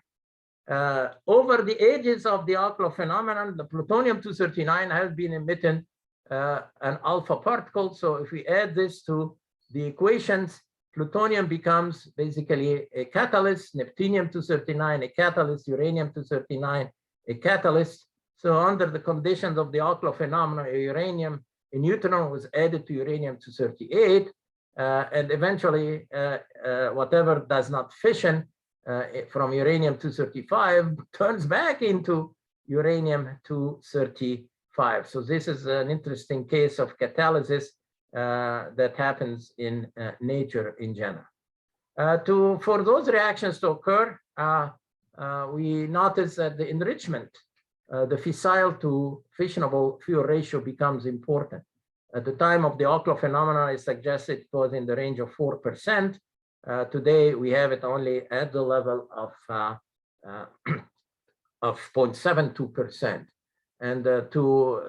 Speaker 1: Over the ages of the Oklo phenomenon, the plutonium-239 has been emitting an alpha particle. So if we add this to the equations, plutonium becomes basically a catalyst, neptunium-239 a catalyst, uranium-239 a catalyst. So under the conditions of the Oklo phenomenon, a neutron was added to uranium-238, and eventually whatever does not fission from uranium-235 turns back into uranium-235. So this is an interesting case of catalysis that happens in nature in general. For those reactions to occur, we notice that the enrichment, the fissile to fissionable fuel ratio becomes important. At the time of the Oklo phenomenon, I suggested it was in the range of 4%. Today, we have it only at the level of 0.72%. And to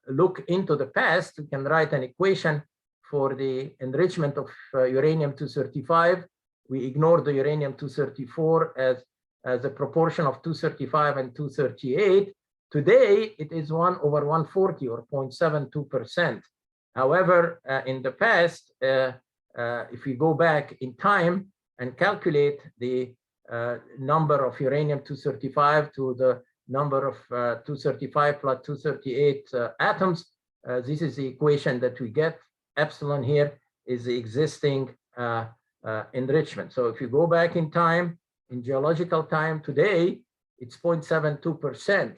Speaker 1: look into the past, we can write an equation for the enrichment of uranium-235. We ignore the uranium-234 as a proportion of 235 and 238. Today, it is 1/140 or 0.72%. However, in the past, if we go back in time and calculate the number of uranium-235 to the number of 235 plus 238 atoms, this is the equation that we get. Epsilon here is the existing enrichment. So if you go back in time, in geological time today, it's 0.72%.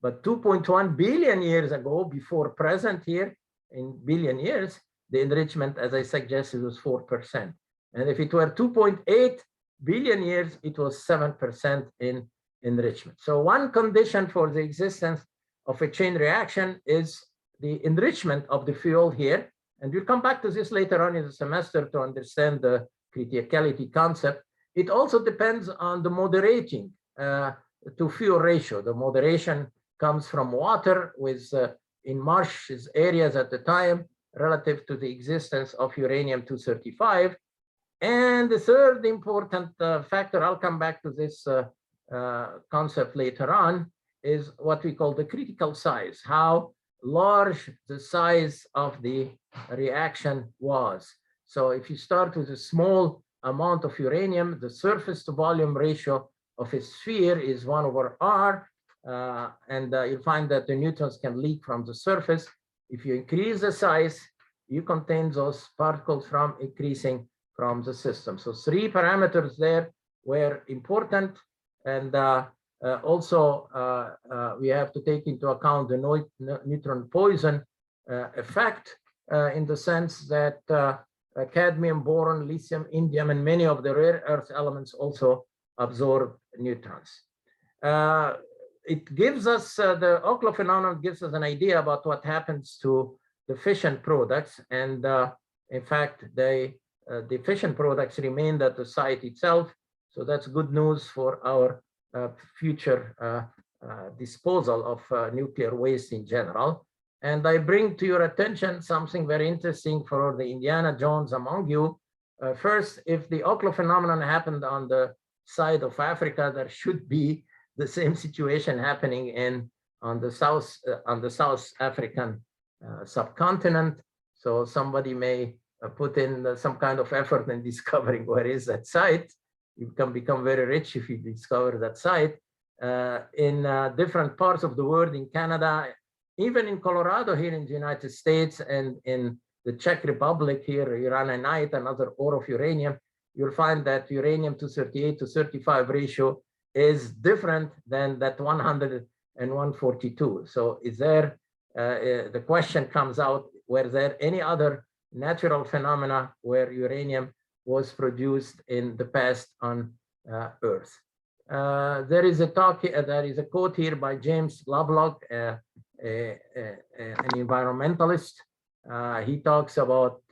Speaker 1: But 2.1 billion years ago, before present here, in billion years, the enrichment, as I suggested, was 4%. And if it were 2.8 billion years, it was 7% in enrichment. So one condition for the existence of a chain reaction is the enrichment of the fuel here. And we'll come back to this later on in the semester to understand the criticality concept. It also depends on the moderating to fuel ratio. The moderation comes from water with in marshes areas at the time relative to the existence of uranium-235. And the third important factor, I'll come back to this concept later on, is what we call the critical size, how large the size of the reaction was. So if you start with a small amount of uranium, the surface to volume ratio of a sphere is 1/r, and you'll find that the neutrons can leak from the surface. If you increase the size, you contain those particles from increasing from the system. So three parameters there were important. And also we have to take into account the neutron poison effect in the sense that cadmium, boron, lithium, indium, and many of the rare earth elements also absorb neutrons. It gives us, the Oklo phenomenon gives us an idea about what happens to the fission products. And in fact, the fission products remained at the site itself. So that's good news for our future disposal of nuclear waste in general. And I bring to your attention something very interesting for the Indiana Jones among you. First, if the Oklo phenomenon happened on the side of Africa, there should be the same situation happening on the South African subcontinent. So somebody may put in some kind of effort in discovering where is that site. You can become very rich if you discover that site. In different parts of the world, in Canada, even in Colorado here in the United States and in the Czech Republic here, uraninite, another ore of uranium, you'll find that uranium-238 to 35 ratio is different than that 100 and 142. So is there, the question comes out, were there any other natural phenomena where uranium was produced in the past on Earth? There is a talk, there is a quote here by James Lovelock, an environmentalist. He talks about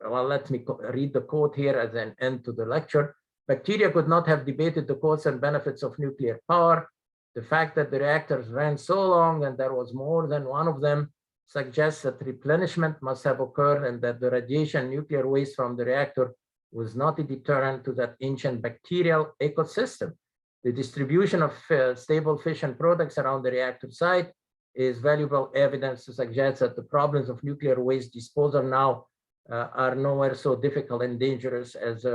Speaker 1: well, let me read the quote here as an end to the lecture. Bacteria could not have debated the costs and benefits of nuclear power. The fact that the reactors ran so long and there was more than one of them suggests that replenishment must have occurred and that the radiation nuclear waste from the reactor was not a deterrent to that ancient bacterial ecosystem. The distribution of stable fission products around the reactor site is valuable evidence to suggest that the problems of nuclear waste disposal now are nowhere so difficult and dangerous as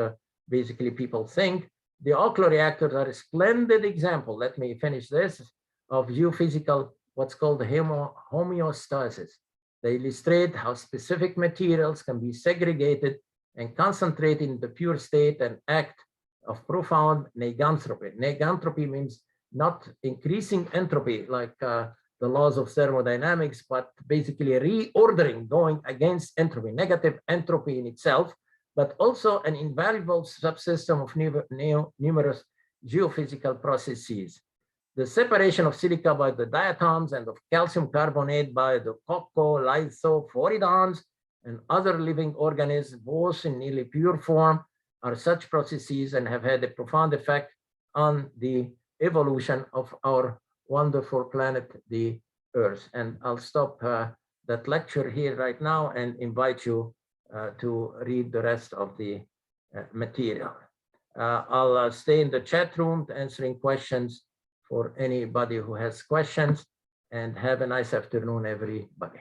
Speaker 1: basically people think. The Oklo reactors are a splendid example, let me finish this, of geophysical, what's called homeostasis. They illustrate how specific materials can be segregated and concentrated in the pure state and act of profound negantropy. Negantropy means not increasing entropy like the laws of thermodynamics, but basically reordering, going against entropy, negative entropy in itself, but also an invaluable subsystem of numerous geophysical processes. The separation of silica by the diatoms and of calcium carbonate by the coccolithophoridones and other living organisms, both in nearly pure form, are such processes and have had a profound effect on the evolution of our wonderful planet, the Earth. And I'll stop that lecture here right now and invite you to read the rest of the material. I'll stay in the chat room answering questions for anybody who has questions, and have a nice afternoon, everybody.